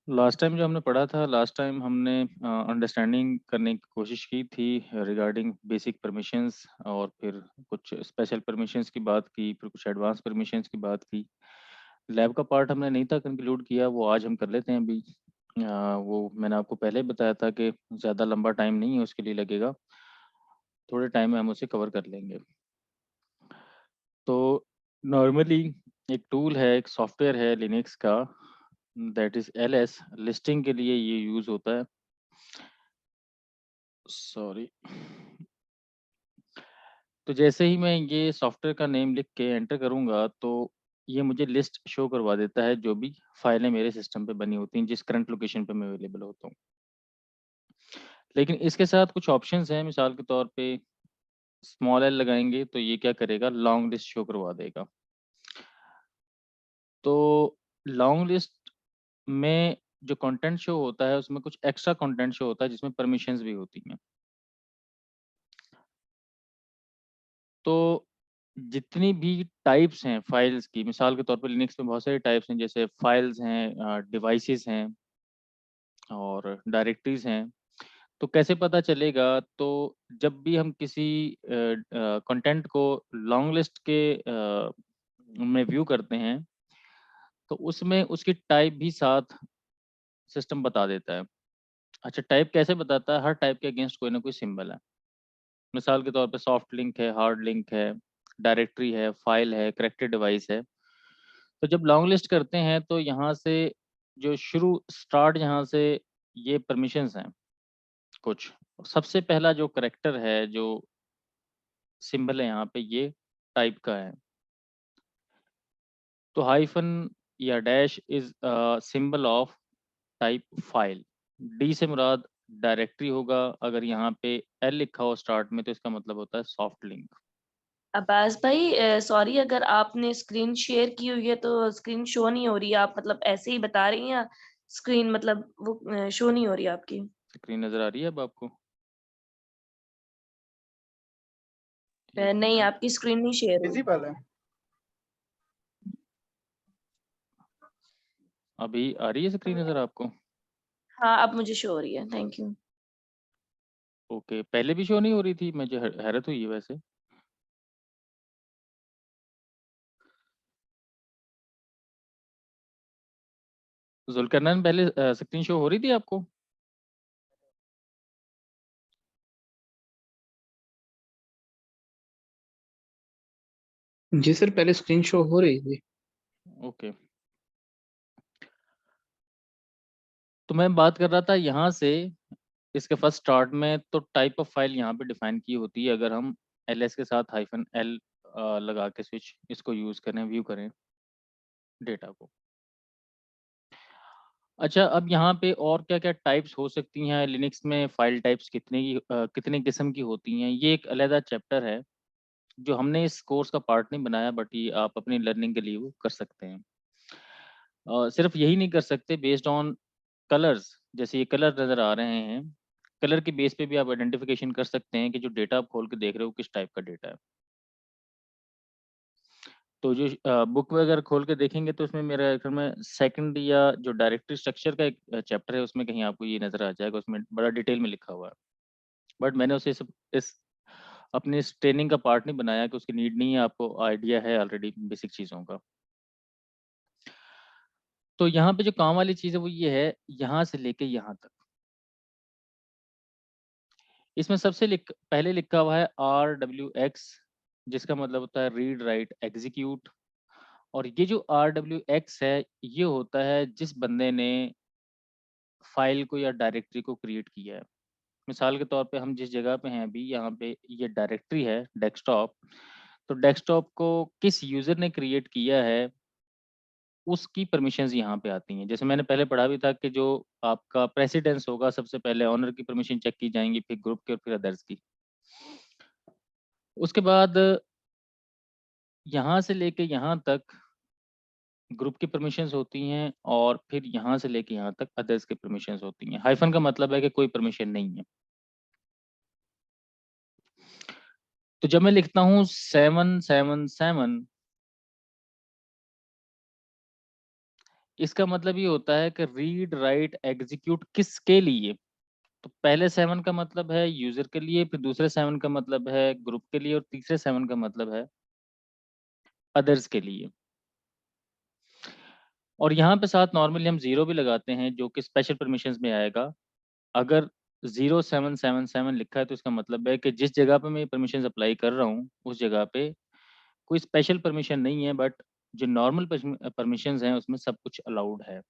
Last time जो हमने पढ़ा था, लास्ट टाइम हमने अंडरस्टैंडिंग करने की कोशिश की थी रिगार्डिंग बेसिक परमिशंस, और फिर कुछ स्पेशल परमिशंस की बात की, फिर कुछ एडवांस परमिशंस की बात की। लैब का पार्ट हमने नहीं था कंक्लूड किया, वो आज हम कर लेते हैं अभी। वो मैंने आपको पहले ही बताया था कि ज़्यादा लंबा टाइम नहीं है उसके लिए लगेगा, थोड़े टाइम में हम उसे कवर कर लेंगे। तो नॉर्मली एक टूल है, एक सॉफ्टवेयर है लिनक्स का, दैट इज एलएस। लिस्टिंग के लिए ये यूज़ होता है। सॉरी। तो जैसे ही मैं ये सॉफ्टवेयर का नेम लिख के एंटर करूंगा तो ये मुझे लिस्ट शो करवा देता है जो भी फाइलें मेरे सिस्टम पे बनी होती हैं, जिस करंट लोकेशन पे मैं अवेलेबल होता हूँ। लेकिन इसके साथ कुछ ऑप्शंस हैं। मिसाल के तौर पे स्मॉल एल लगाएंगे तो ये क्या करेगा, लॉन्ग लिस्ट शो करवा देगा। तो लॉन्ग लिस्ट में जो कंटेंट शो होता है उसमें कुछ एक्स्ट्रा कंटेंट शो होता है जिसमें परमिशंस भी होती हैं। तो जितनी भी टाइप्स हैं फाइल्स की, मिसाल के तौर पर लिनक्स में बहुत सारे टाइप्स हैं, जैसे फाइल्स हैं, डिवाइसेस हैं और डायरेक्टरीज हैं। तो कैसे पता चलेगा, तो जब भी हम किसी कंटेंट को लॉन्ग लिस्ट के में व्यू करते हैं तो उसमें उसकी टाइप भी साथ सिस्टम बता देता है। अच्छा, टाइप कैसे बताता है? हर टाइप के अगेंस्ट कोई ना कोई सिंबल है। मिसाल के तौर पे सॉफ्ट लिंक है, हार्ड लिंक है, डायरेक्टरी है, फाइल है, करेक्टेड डिवाइस है। तो जब लॉन्ग लिस्ट करते हैं तो यहाँ से जो शुरू स्टार्ट, यहाँ से ये परमिशंस हैं कुछ। सबसे पहला जो करेक्टर है, जो सिंबल है यहाँ पे, ये टाइप का है। तो हाइफन या dash is symbol of type file. D से मुराद डायरेक्टरी होगा। अगर यहाँ पे एल लिखा हो स्टार्ट में तो इसका मतलब होता है सॉफ्ट लिंक। अब्बास भाई, सॉरी, अगर आपने स्क्रीन शेयर की हुई है तो स्क्रीन शो नहीं हो रही है। आप मतलब ऐसे ही बता रही हैं या स्क्रीन मतलब वो शो नहीं हो रही है आपकी? स्क्रीन नजर आ रही है अब आपको? एक नहीं, मिनट। आपकी स्क्रीन नहीं शेयर हो रही। विजिबल है। अभी आ रही है स्क्रीन नजर आपको? हाँ, अब मुझे शो हो रही है, थैंक यू। ओके, पहले भी शो नहीं हो रही थी? मुझे हैरत हुई है वैसे। जुल्करनैन, पहले स्क्रीन शो हो रही थी आपको? जी सर, पहले स्क्रीन शो हो रही थी। ओके। तो मैं बात कर रहा था यहाँ से, इसके फर्स्ट स्टार्ट में तो टाइप ऑफ फाइल यहाँ पे डिफाइन की होती है। अगर हम एल के साथ हाइफन एल लगा के स्विच इसको यूज करें, व्यू करें डेटा को। अच्छा, अब यहाँ पे और क्या क्या टाइप्स हो सकती हैं लिनक्स में? फाइल टाइप्स कितने किस्म की होती हैं, ये एक अलग चैप्टर है जो हमने इस कोर्स का पार्ट नहीं बनाया, बट ये आप अपनी लर्निंग के लिए वो कर सकते हैं। सिर्फ यही नहीं कर सकते, बेस्ड ऑन कलर्स, जैसे ये कलर नज़र आ रहे हैं, कलर के बेस पे भी आप आइडेंटिफिकेशन कर सकते हैं कि जो डेटा आप खोल के देख रहे हो किस टाइप का डेटा है। तो जो बुक वगैरह खोल के देखेंगे तो उसमें मेरा ख्याल में सेकंड या जो डायरेक्टरी स्ट्रक्चर का एक चैप्टर है, उसमें कहीं आपको ये नज़र आ जाएगा, उसमें बड़ा डिटेल में लिखा हुआ है। बट मैंने उसे इस अपनी इस ट्रेनिंग का पार्ट नहीं बनाया कि उसकी नीड नहीं है, आपको आइडिया है ऑलरेडी बेसिक चीज़ों का। तो यहाँ पे जो काम वाली चीज़ है वो ये है, यहाँ से लेके यहाँ तक। इसमें सबसे पहले लिखा हुआ है RWX, जिसका मतलब होता है रीड राइट एग्जीक्यूट। और ये जो RWX है, ये होता है जिस बंदे ने फाइल को या डायरेक्टरी को क्रिएट किया है। मिसाल के तौर पे हम जिस जगह पे हैं अभी, यहाँ पे ये डायरेक्टरी है डेस्कटॉप। तो डेस्कटॉप को किस यूज़र ने क्रिएट किया है, उसकी परमिशंस यहाँ पे आती हैं। जैसे मैंने पहले पढ़ा भी था कि जो आपका प्रेसिडेंस होगा, सबसे पहले ऑनर की परमिशन चेक की जाएंगी, फिर ग्रुप की और फिर अदर्स की। उसके बाद यहाँ से लेके यहाँ तक ग्रुप की परमिशंस होती हैं, और फिर यहाँ से लेके यहाँ तक अदर्स की परमिशंस होती हैं। हाइफन का मतलब है कि कोई परमिशन नहीं है। तो जब मैं लिखता हूँ 777, इसका मतलब ये होता है कि रीड राइट एग्जीक्यूट किसके लिए। तो पहले 7 का मतलब है यूजर के लिए, फिर दूसरे 7 का मतलब है ग्रुप के लिए, और तीसरे 7 का मतलब है अदर्स के लिए। और यहाँ पे साथ नॉर्मली हम 0 भी लगाते हैं, जो कि स्पेशल परमिशंस में आएगा। अगर 0777 लिखा है तो इसका मतलब है कि जिस जगह पे मैं परमिशंस अप्लाई कर रहा हूँ उस जगह पे कोई स्पेशल परमिशन नहीं है, बट जो नॉर्मल परमिशंस हैं उसमें सब कुछ अलाउड है।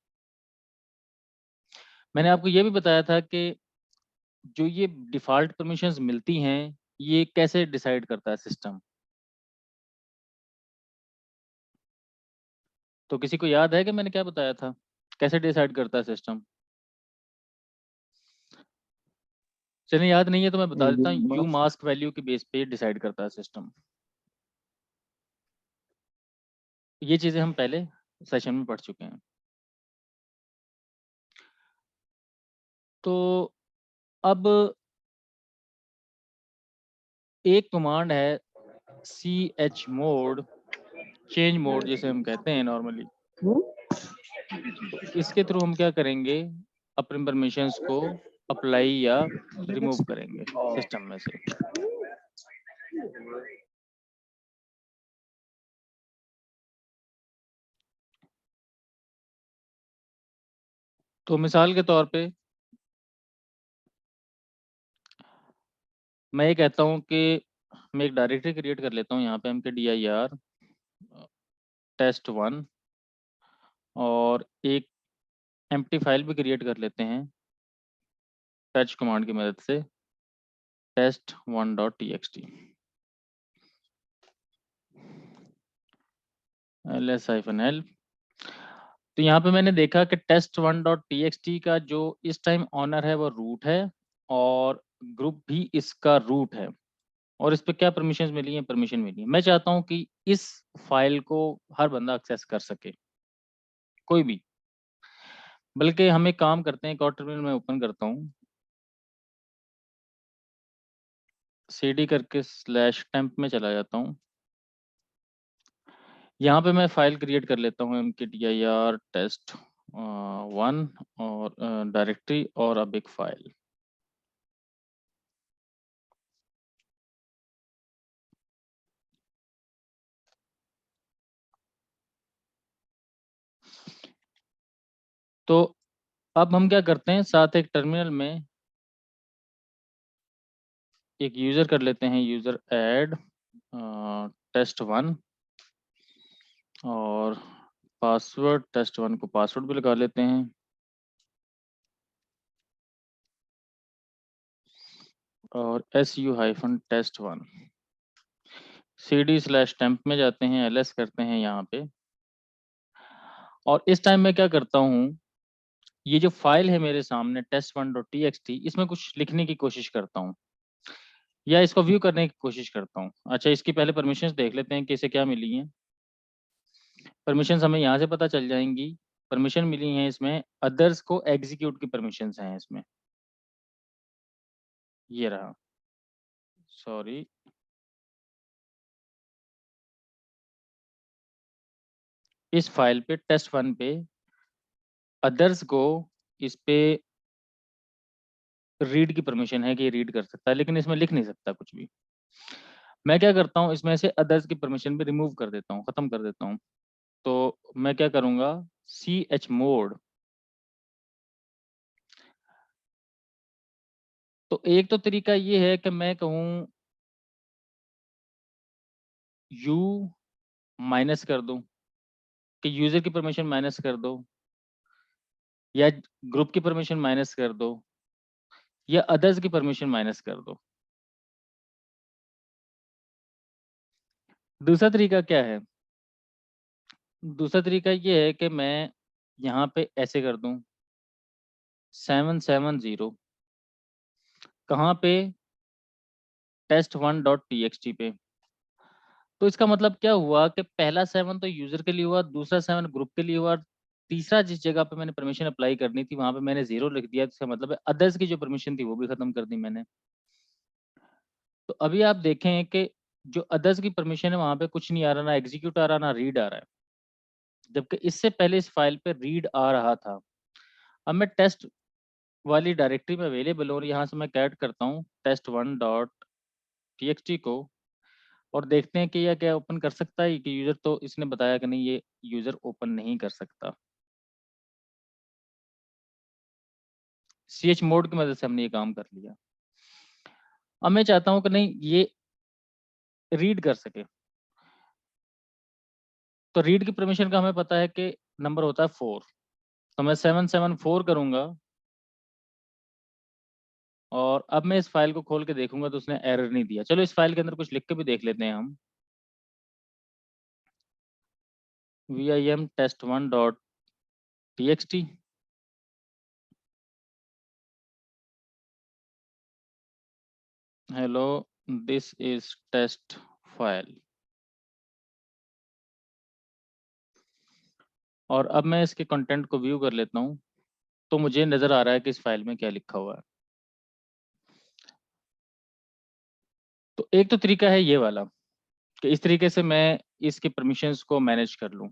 मैंने आपको ये भी बताया था कि जो ये डिफ़ॉल्ट परमिशंस मिलती हैं, ये कैसे डिसाइड करता है सिस्टम? तो किसी को याद है कि मैंने क्या बताया था? कैसे डिसाइड करता है सिस्टम? चलिए याद नहीं है तो मैं बता देता हूँ, यू मास्क वैल्यू के बेस पे डिसाइड करता है सिस्टम। ये चीज़ें हम पहले सेशन में पढ़ चुके हैं। तो अब एक कमांड है chmod, चेंज मोड जिसे हम कहते हैं नॉर्मली। इसके थ्रू हम क्या करेंगे, अपने परमिशंस को अप्लाई या रिमूव करेंगे सिस्टम में से। तो मिसाल के तौर पे मैं ये कहता हूँ कि मैं एक डायरेक्टरी क्रिएट कर लेता हूँ यहाँ पे mkdir test1, और एक एम्प्टी फाइल भी क्रिएट कर लेते हैं fetch कमांड की मदद से, test1.txt ls-l। तो यहाँ पे मैंने देखा कि test1.txt का जो इस टाइम ऑनर है वो रूट है, और ग्रुप भी इसका रूट है, और इस पे क्या परमिशंस मिली हैं, परमिशन मिली है। मैं चाहता हूँ कि इस फाइल को हर बंदा एक्सेस कर सके, कोई भी। बल्कि हम एक काम करते हैं, एक और टर्मिनल में ओपन करता हूँ, cd करके /temp में चला जाता हूँ। यहाँ पे मैं फाइल क्रिएट कर लेता हूँ mkdir test1, और डायरेक्टरी और अब एक फाइल। तो अब हम क्या करते हैं, साथ एक टर्मिनल में एक यूजर कर लेते हैं, यूजर ऐड test1, और पासवर्ड test1 को पासवर्ड भी लगा लेते हैं, और su-test1 cd/temp में जाते हैं, ls करते हैं यहाँ पे। और इस टाइम मैं क्या करता हूँ, ये जो फाइल है मेरे सामने test1.txt, इसमें कुछ लिखने की कोशिश करता हूँ या इसको व्यू करने की कोशिश करता हूँ। अच्छा, इसकी पहले परमिशंस देख लेते हैं कि इसे क्या मिली हैं। परमिशंस हमें यहाँ से पता चल जाएंगी। परमिशन मिली हैं इसमें, अदर्स को एग्जीक्यूट की परमिशंस हैं इसमें, ये रहा, सॉरी, इस फाइल पे test1 पे अदर्स को इस पे रीड की परमिशन है कि ये रीड कर सकता है, लेकिन इसमें लिख नहीं सकता कुछ भी। मैं क्या करता हूँ, इसमें से अदर्स की परमिशन भी रिमूव कर देता हूँ, खत्म कर देता हूँ। तो मैं क्या करूँगा, chmod। तो एक तो तरीका ये है कि मैं कहूँ यू माइनस कर दूं, कि यूजर की परमिशन माइनस कर दो, या ग्रुप की परमिशन माइनस कर दो, या अदर्स की परमिशन माइनस कर दो। दूसरा तरीका क्या है, दूसरा तरीका ये है कि मैं यहाँ पे ऐसे कर दूं 770, कहाँ पे, test1.txt पे। तो इसका मतलब क्या हुआ कि पहला 7 तो यूजर के लिए हुआ, दूसरा 7 ग्रुप के लिए हुआ, तीसरा जिस जगह पे मैंने परमिशन अप्लाई करनी थी वहां पे मैंने 0 लिख दिया। इसका मतलब है अदर्स की जो परमिशन थी वो भी खत्म कर दी मैंने। तो अभी आप देखें कि जो अदर्स की परमिशन है वहां पे कुछ नहीं आ रहा, ना एग्जीक्यूट आ रहा, ना रीड आ रहा है। जबकि इससे पहले इस फाइल पे रीड आ रहा था। अब मैं टेस्ट वाली डायरेक्टरी में अवेलेबल हूँ और यहाँ से मैं कैट करता हूँ test1.txt को और देखते हैं कि यह क्या ओपन कर सकता है कि यूज़र, तो इसने बताया कि नहीं, ये यूज़र ओपन नहीं कर सकता। ch मोड की मदद से हमने ये काम कर लिया। अब मैं चाहता हूँ कि नहीं, ये रीड कर सके। तो रीड की परमिशन का हमें पता है कि नंबर होता है 4, तो मैं 774 करूँगा और अब मैं इस फाइल को खोल के देखूंगा तो उसने एरर नहीं दिया। चलो इस फाइल के अंदर कुछ लिख के भी देख लेते हैं हम। vim test1.txt, hello this is test file. और अब मैं इसके कंटेंट को व्यू कर लेता हूँ तो मुझे नज़र आ रहा है कि इस फाइल में क्या लिखा हुआ है। तो एक तो तरीका है ये वाला कि इस तरीके से मैं इसकी परमिशंस को मैनेज कर लूँ।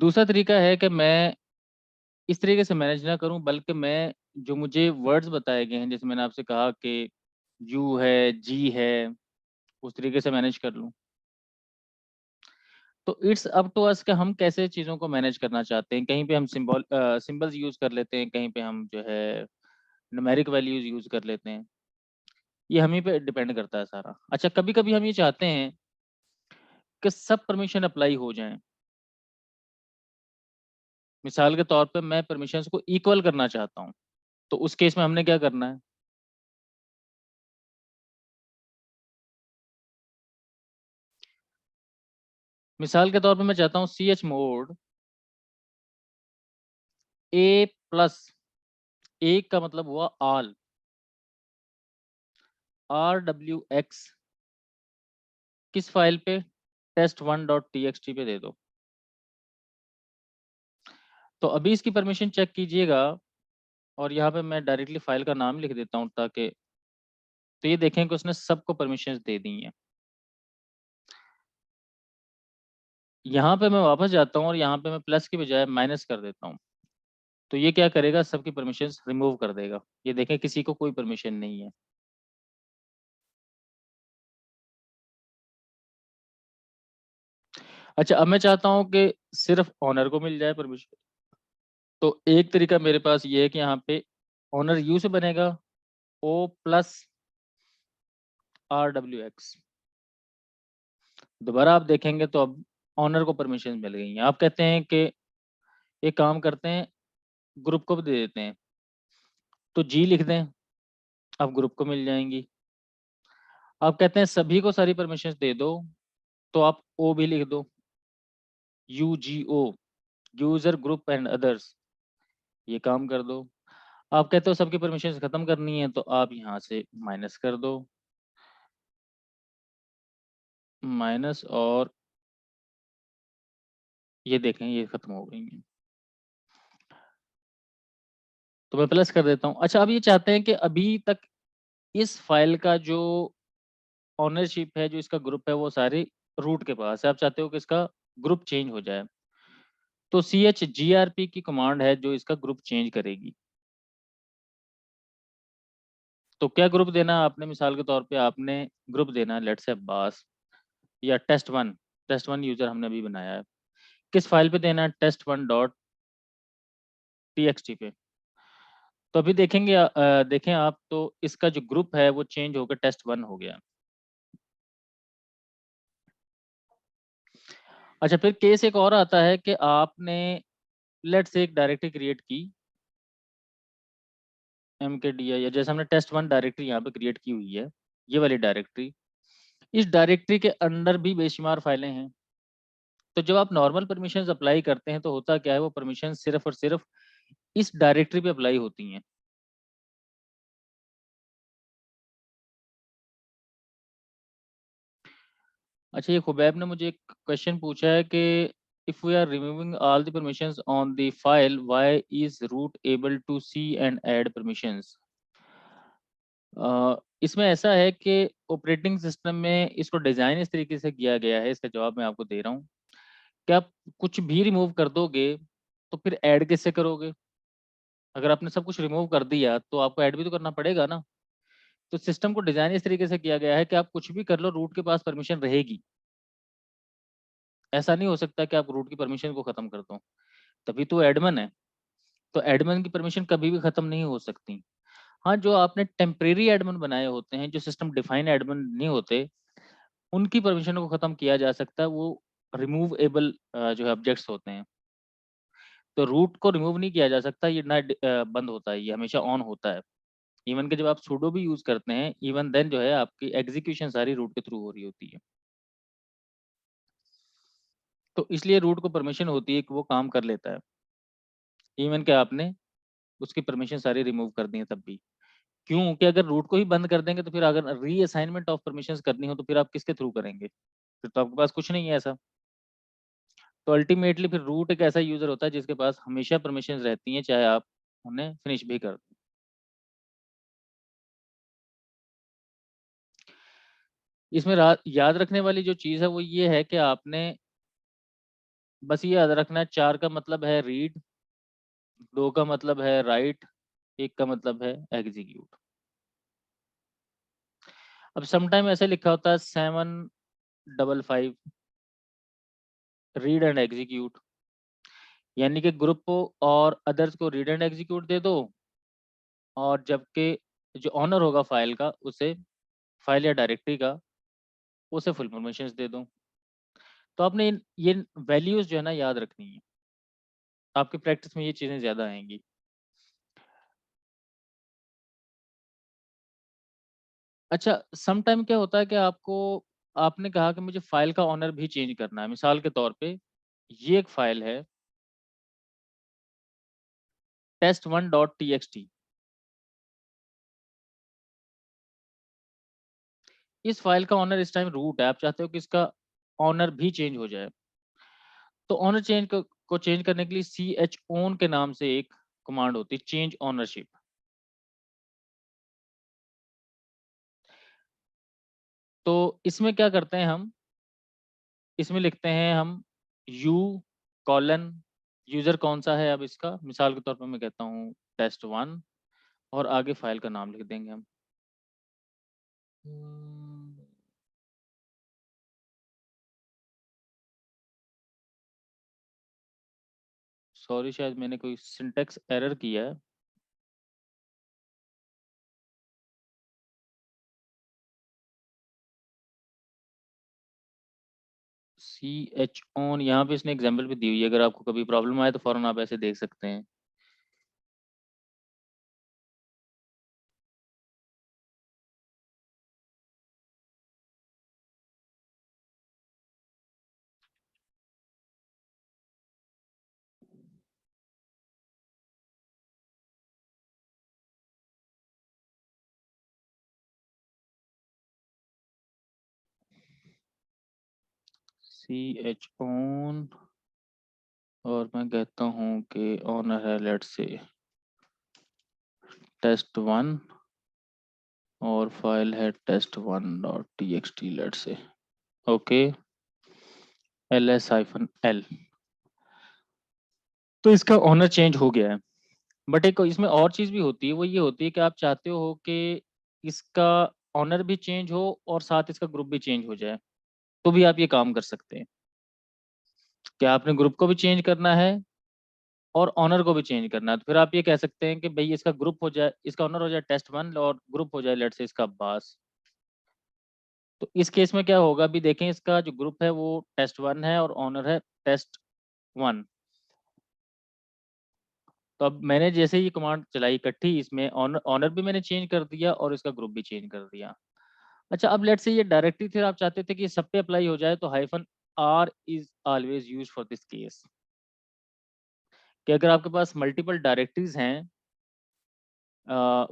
दूसरा तरीका है कि मैं इस तरीके से मैनेज ना करूं, बल्कि मैं जो मुझे वर्ड्स बताए गए हैं, जैसे मैंने आपसे कहा कि यू है, जी है, उस तरीके से मैनेज कर लूं। तो इट्स अप टू अस कि हम कैसे चीज़ों को मैनेज करना चाहते हैं। कहीं पे हम सिंबल्स यूज़ कर लेते हैं, कहीं पे हम जो है न्यूमेरिक वैल्यूज यूज़ कर लेते हैं। ये हम ही पे डिपेंड करता है सारा। अच्छा, कभी कभी हम ये चाहते हैं कि सब परमिशन अप्लाई हो जाएं। मिसाल के तौर पे मैं परमिशंस को इक्वल करना चाहता हूँ, तो उस केस में हमने क्या करना है? मिसाल के तौर पे मैं चाहता हूँ ch मोड a प्लस, ए का मतलब हुआ ऑल, rwx किस फाइल पे? test1.txt पे दे दो। तो अभी इसकी परमिशन चेक कीजिएगा और यहाँ पे मैं डायरेक्टली फाइल का नाम लिख देता हूँ ताकि, तो ये देखें कि उसने सबको परमिशन दे दी हैं। यहाँ पे मैं वापस जाता हूँ और यहाँ पे मैं प्लस की बजाय माइनस कर देता हूँ। तो ये क्या करेगा? सबकी परमिशन रिमूव कर देगा। ये देखें किसी को कोई परमिशन नहीं है। अच्छा, अब मैं चाहता हूँ कि सिर्फ ऑनर को मिल जाए परमिशन। तो एक तरीका मेरे पास ये है कि यहाँ पे ऑनर यू से बनेगा ओ प्लस rwx। दोबारा आप देखेंगे तो अब ऑनर को परमिशन मिल गई हैं। आप कहते हैं कि एक काम करते हैं, ग्रुप को भी दे देते हैं, तो जी लिख दें, अब ग्रुप को मिल जाएंगी। आप कहते हैं सभी को सारी परमिशन दे दो, तो आप ओ भी लिख दो, UGO, user group and others, ये काम कर दो। आप कहते हो सबकी परमिशन खत्म करनी है, तो आप यहाँ से माइनस कर दो, माइनस, और ये देखें ये खत्म हो गई है। तो मैं प्लस कर देता हूँ। अच्छा, अब ये चाहते हैं कि अभी तक इस फाइल का जो ऑनरशिप है, जो इसका ग्रुप है, वो सारे रूट के पास है। आप चाहते हो कि इसका ग्रुप चेंज हो जाए, तो chgrp की कमांड है जो इसका ग्रुप चेंज करेगी। तो क्या ग्रुप देना आपने? मिसाल के तौर पे आपने ग्रुप देना लेट्स से अब्बास या टेस्ट वन यूजर हमने अभी बनाया है। किस फाइल पे देना है? test1.txt पे। तो अभी देखेंगे, देखें आप, तो इसका जो ग्रुप है वो चेंज होकर टेस्ट1 हो गया। अच्छा, फिर केस एक और आता है कि आपने लेट से एक डायरेक्टरी क्रिएट की mkdi, या जैसे हमने टेस्ट1 डायरेक्टरी यहाँ पे क्रिएट की हुई है, ये वाली डायरेक्टरी। इस डायरेक्टरी के अंदर भी बेशुमार फाइलें हैं। तो जब आप नॉर्मल परमिशंस अप्लाई करते हैं तो होता क्या है, वो परमिशन सिर्फ और सिर्फ इस डायरेक्टरी पे अप्लाई होती हैं। अच्छा, ये खुबैब ने मुझे एक क्वेश्चन पूछा है कि if we are removing all the permissions on the file, why is root able to see and add permissions? इसमें ऐसा है कि ऑपरेटिंग सिस्टम में इसको डिज़ाइन इस तरीके से किया गया है, इसका जवाब मैं आपको दे रहा हूँ कि आप कुछ भी रिमूव कर दोगे तो फिर ऐड कैसे करोगे? अगर आपने सब कुछ रिमूव कर दिया तो आपको ऐड भी तो करना पड़ेगा ना। तो सिस्टम को डिज़ाइन इस तरीके से किया गया है कि आप कुछ भी कर लो, रूट के पास परमिशन रहेगी। ऐसा नहीं हो सकता कि आप रूट की परमिशन को खत्म कर दो, तभी तो एडमिन है। तो एडमिन की परमिशन कभी भी खत्म नहीं हो सकती। हाँ, जो आपने टेम्परेरी एडमिन बनाए होते हैं, जो सिस्टम डिफाइन एडमिन नहीं होते, उनकी परमिशन को खत्म किया जा सकता है। वो रिमूवेबल जो है ऑब्जेक्ट्स होते हैं। तो रूट को रिमूव नहीं किया जा सकता, ये ना बंद होता है, ये हमेशा ऑन होता है। इवन कि जब आप sudo भी यूज करते हैं, इवन देन जो है आपकी एग्जीक्यूशन सारी रूट के थ्रू हो रही होती है। तो इसलिए रूट को परमिशन होती है कि वो काम कर लेता है, इवन कि आपने उसकी परमिशन सारी रिमूव कर दी है तब भी। क्यों? कि अगर रूट को ही बंद कर देंगे तो फिर अगर रीअसाइनमेंट ऑफ परमिशंस करनी हो तो फिर आप किसके थ्रू करेंगे? फिर तो आपके पास कुछ नहीं है ऐसा। तो अल्टीमेटली फिर रूट एक ऐसा यूजर होता है जिसके पास हमेशा परमिशंस रहती हैं, चाहे आप उन्हें फिनिश भी कर दो। इसमें याद रखने वाली जो चीज़ है वो ये है कि आपने बस ये याद रखना है, 4 का मतलब है रीड, 2 का मतलब है राइट, 1 का मतलब है एग्जीक्यूट। अब समटाइम ऐसे लिखा होता है 755 रीड एंड एग्जीक्यूट, यानी कि ग्रुप को और अदर्स को रीड एंड एग्जीक्यूट दे दो, और जबकि जो ऑनर होगा फाइल का उसे, फाइल या डायरेक्टरी का, उसे फुल परमिशंस दे दो। तो आपने ये वैल्यूज जो है ना याद रखनी है, आपकी प्रैक्टिस में ये चीज़ें ज़्यादा आएंगी। अच्छा, सम टाइम क्या होता है कि आपने कहा कि मुझे फाइल का ऑनर भी चेंज करना है। मिसाल के तौर पे ये एक फाइल है test1.txt। इस फाइल का ऑनर इस टाइम रूट है, आप चाहते हो कि इसका ऑनर भी चेंज हो जाए। तो ऑनर चेंज को चेंज करने के लिए chown के नाम से एक कमांड होती है, चेंज ऑनरशिप। तो इसमें क्या करते हैं हम, इसमें लिखते हैं हम u कॉलन यूजर कौन सा है। अब इसका मिसाल के तौर पर मैं कहता हूँ test1, और आगे फाइल का नाम लिख देंगे हम। सॉरी, शायद मैंने कोई सिंटेक्स एरर किया है। chown यहाँ पे इसने एग्जाम्पल भी दी हुई है, अगर आपको कभी प्रॉब्लम आए तो फौरन आप ऐसे देख सकते हैं। chown, और मैं कहता हूँ कि ऑनर है लेट्स से test1, और फाइल है test1.txt let's say. Okay, ls-l। तो इसका ऑनर चेंज हो गया है। बट एक इसमें और चीज़ भी होती है, वो ये होती है कि आप चाहते हो कि इसका ऑनर भी चेंज हो और साथ इसका ग्रुप भी चेंज हो जाए, तो भी आप ये काम कर सकते हैं। क्या आपने ग्रुप को भी चेंज करना है और ऑनर को भी चेंज करना है, तो फिर आप ये कह सकते हैं कि भाई इसका ग्रुप हो जाए, इसका ऑनर हो जाए test1 और ग्रुप हो जाए लेट्स से इसका अब्बास। तो इस केस में क्या होगा, अभी देखें, इसका जो ग्रुप है वो test1 है और ऑनर है test1। तो अब मैंने जैसे ही कमांड चलाई इकट्ठी, इसमें ऑनर ऑनर भी मैंने चेंज कर दिया और इसका ग्रुप भी चेंज कर दिया। अच्छा, अब लेट्स से ये डायरेक्टरी थे, आप चाहते थे कि सब पे अप्लाई हो जाए, तो -r is always use for this case. कि अगर आपके पास मल्टीपल डायरेक्टरीज हैं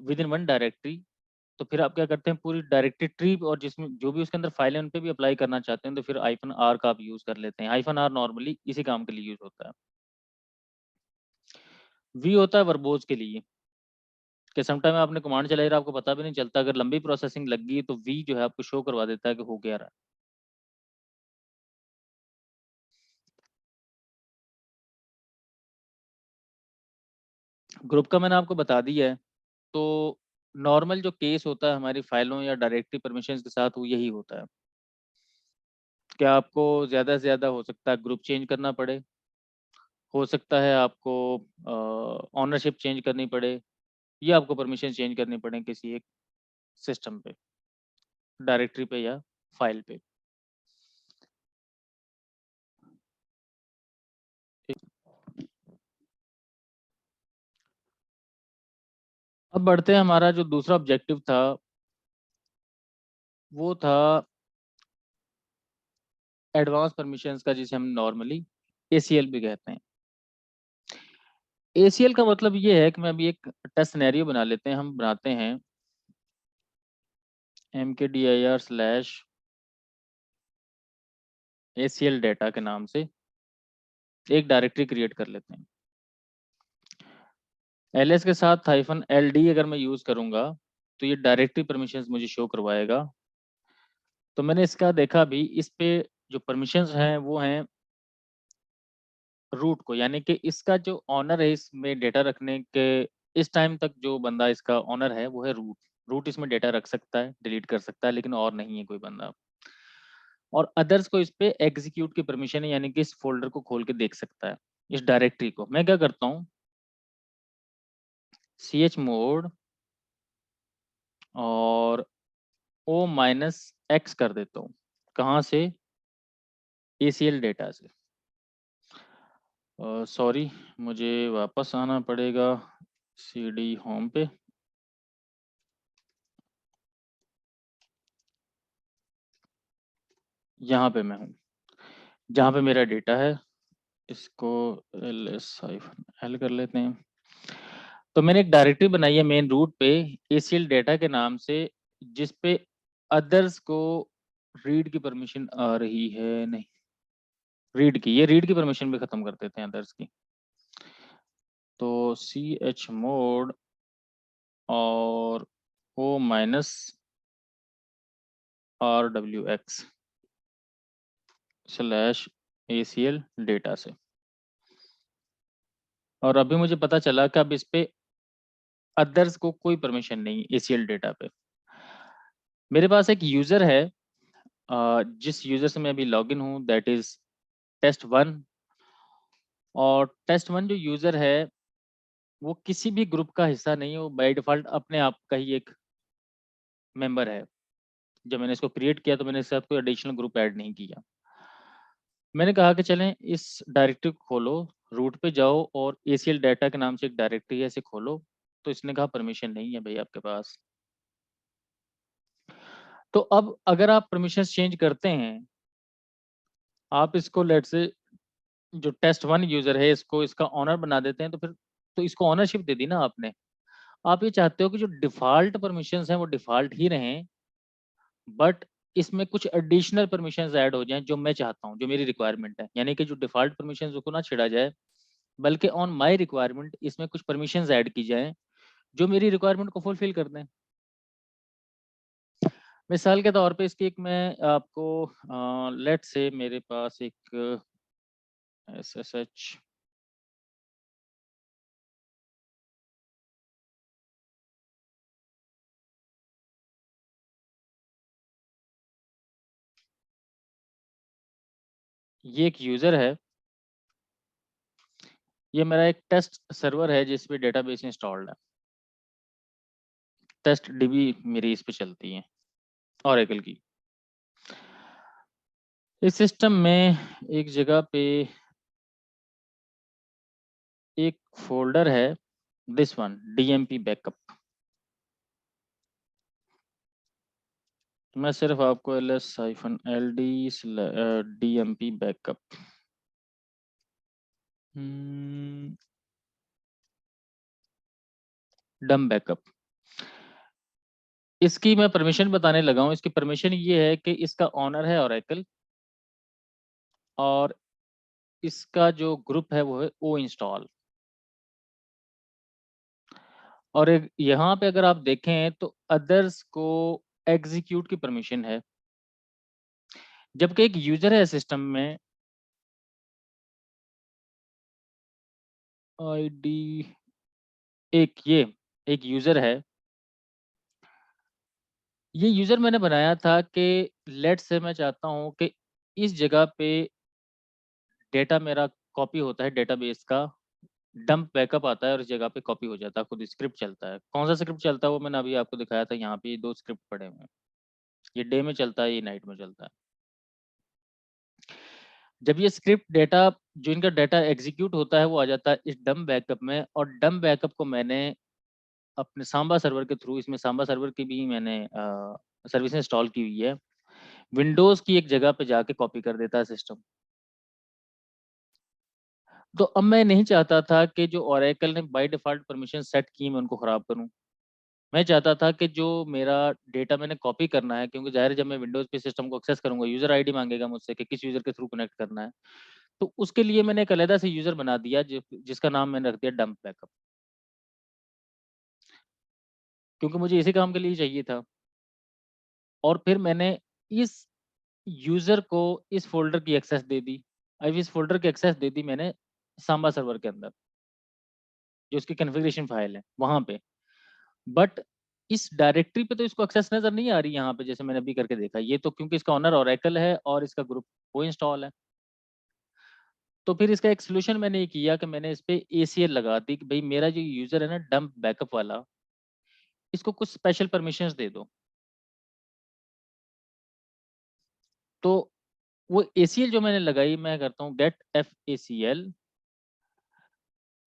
विद इन वन डायरेक्टरी, तो फिर आप क्या करते हैं, पूरी डायरेक्टरी ट्री और जिसमें जो भी उसके अंदर फाइल है उन पे भी अप्लाई करना चाहते हैं, तो फिर -r का आप यूज कर लेते हैं। -r नॉर्मली इसी काम के लिए यूज होता है। v होता है वर्बोज के लिए। कि समटाइम आपने कमांड चलाई और आपको पता भी नहीं चलता, अगर लंबी प्रोसेसिंग लग गई तो वी जो है आपको शो करवा देता है कि हो गया रहा। ग्रुप का मैंने आपको बता दिया है। तो नॉर्मल जो केस होता है हमारी फाइलों या डायरेक्टरी परमिशंस के साथ, वो यही होता है कि आपको ज़्यादा से ज़्यादा हो सकता है ग्रुप चेंज करना पड़े, हो सकता है आपको ऑनरशिप चेंज करनी पड़े, या आपको परमिशन चेंज करनी पड़े किसी एक सिस्टम पे, डायरेक्टरी पे या फाइल पे। अब बढ़ते हैं, हमारा जो दूसरा ऑब्जेक्टिव था वो था एडवांस परमिशंस का, जिसे हम नॉर्मली एसीएल भी कहते हैं। एसीएल का मतलब ये है कि मैं अभी एक टेस्ट सिनेरियो बना लेते हैं, हम बनाते हैं mkdir/ACL डेटा के नाम से एक डायरेक्टरी क्रिएट कर लेते हैं। ls के साथ -ld अगर मैं यूज करूंगा तो ये डायरेक्टरी परमिशंस मुझे शो करवाएगा। तो मैंने इसका देखा भी, इस पे जो परमिशंस हैं वो हैं रूट को, यानी कि इसका जो ऑनर है इसमें डेटा रखने के, इस टाइम तक जो बंदा इसका ऑनर है वो है रूट। रूट इसमें डेटा रख सकता है, डिलीट कर सकता है, लेकिन और नहीं है कोई बंदा। और अदर्स को इस पे एग्जीक्यूट की परमिशन है, यानी कि इस फोल्डर को खोल के देख सकता है इस डायरेक्टरी को। मैं क्या करता हूँ, chmod और O-X कर देता हूँ। कहाँ से? ACL डेटा से। सॉरी, मुझे वापस आना पड़ेगा CD होम पे। यहाँ पे मैं हूँ जहाँ पे मेरा डेटा है, इसको ls-l कर लेते हैं। तो मैंने एक डायरेक्टरी बनाई है मेन रूट पे ACL डेटा के नाम से, जिस पे अदर्स को रीड की परमिशन आ रही है, नहीं रीड की, ये रीड की परमिशन भी खत्म कर देते हैं अदर्स की। तो chmod और O-RWX/ACL डेटा से। और अभी मुझे पता चला कि अब इस पे अदर्स को कोई परमिशन नहीं ACL डेटा पे। मेरे पास एक यूजर है, जिस यूजर से मैं अभी लॉगिन हूँ, दैट इज test1। और test1 जो यूजर है वो किसी भी ग्रुप का हिस्सा नहीं है, वो बाय डिफॉल्ट अपने आप का ही एक मेंबर है। जब मैंने इसको क्रिएट किया तो मैंने इसके साथ कोई एडिशनल ग्रुप ऐड नहीं किया। मैंने कहा कि चलें इस डायरेक्टरी को खोलो, रूट पे जाओ और ACL डाटा के नाम से एक डायरेक्टरी है, इसे खोलो। तो इसने कहा परमिशन नहीं है भाई आपके पास। तो अब अगर आप परमिशन चेंज करते हैं, आप इसको लेट से जो test1 यूजर है इसको इसका ऑनर बना देते हैं, तो फिर तो इसको ऑनरशिप दे दी ना आपने। आप ये चाहते हो कि जो डिफॉल्ट परमिशंस हैं वो डिफॉल्ट ही रहें, बट इसमें कुछ एडिशनल परमिशंस ऐड हो जाएं जो मैं चाहता हूं, जो मेरी रिक्वायरमेंट है। यानी कि जो डिफॉल्ट परमिशंस को ना छिड़ा जाए, बल्कि ऑन माय रिक्वायरमेंट इसमें कुछ परमिशंस ऐड की जाएं जो मेरी रिक्वायरमेंट को फुलफिल कर दें। मिसाल के तौर पे इसकी एक मैं आपको लेट से मेरे पास एक SSH ये एक यूजर है, ये मेरा एक टेस्ट सर्वर है जिस पे डेटाबेस इंस्टॉल्ड है। टेस्ट डीबी मेरी इस पे चलती है, ओरेकल की। इस सिस्टम में एक जगह पे एक फोल्डर है, दिस वन DMP बैकअप। मैं सिर्फ आपको ls-ld DMP बैकअप डम बैकअप, इसकी मैं परमिशन बताने लगा हूँ। इसकी परमिशन ये है कि इसका ऑनर है ओरेकल, और इसका जो ग्रुप है वो है O इंस्टॉल। और एक यहाँ पे अगर आप देखें तो अदर्स को एग्जीक्यूट की परमिशन है, जबकि एक यूजर है सिस्टम में आईडी, एक यूजर है, ये यूजर मैंने बनाया था कि लेट्स से मैं चाहता हूँ कि इस जगह पे डेटा मेरा कॉपी होता है, डेटाबेस का डंप बैकअप आता है और इस जगह पे कॉपी हो जाता है, खुद स्क्रिप्ट चलता है। कौन सा स्क्रिप्ट चलता है वो मैंने अभी आपको दिखाया था, यहाँ पे ये 2 स्क्रिप्ट पड़े हुए हैं, ये डे में चलता है, ये नाइट में चलता है। जब ये स्क्रिप्ट डेटा, जो इनका डेटा एग्जीक्यूट होता है वो आ जाता है इस डंप बैकअप में, और डंप बैकअप को मैंने अपने सांबा सर्वर के थ्रू, इसमें सांबा सर्वर की भी मैंने सर्विस इंस्टॉल की हुई है, विंडोज की एक जगह पे जाके कॉपी कर देता है सिस्टम। तो अब मैं नहीं चाहता था कि जो ओरेकल ने बाय डिफॉल्ट परमिशन सेट की मैं उनको खराब करूं। मैं चाहता था कि जो मेरा डेटा मैंने कॉपी करना है, क्योंकि ज़ाहिर है जब मैं विंडोज़ पे सिस्टम को एक्सेस करूँगा यूज़र आईडी मांगेगा मुझसे कि किस यूज़र के थ्रू कनेक्ट करना है। तो उसके लिए मैंने एक अलग से यूज़र बना दिया जिसका नाम मैंने रख दिया डंप बैकअप, क्योंकि मुझे इसी काम के लिए चाहिए था। और फिर मैंने इस यूज़र को इस फ़ोल्डर की एक्सेस दे दी। अब इस फ़ोल्डर की एक्सेस दे दी मैंने सांबा सर्वर के अंदर, जो उसकी कॉन्फ़िगरेशन फ़ाइल है वहाँ पे। बट इस डायरेक्टरी पे तो इसको एक्सेस नज़र नहीं आ रही यहाँ पे, जैसे मैंने अभी करके देखा। ये तो क्योंकि इसका ओनर ओरेकल है और इसका ग्रुप को इंस्टॉल है। तो फिर इसका एक सॉल्यूशन मैंने ये किया कि मैंने इस पे एसीएल लगा दी कि भई मेरा जो यूज़र है ना डंप बैकअप वाला, इसको कुछ स्पेशल परमिशंस दे दो। तो वो एसीएल जो मैंने लगाई, मैं करता हूँ गेट एफएसीएल।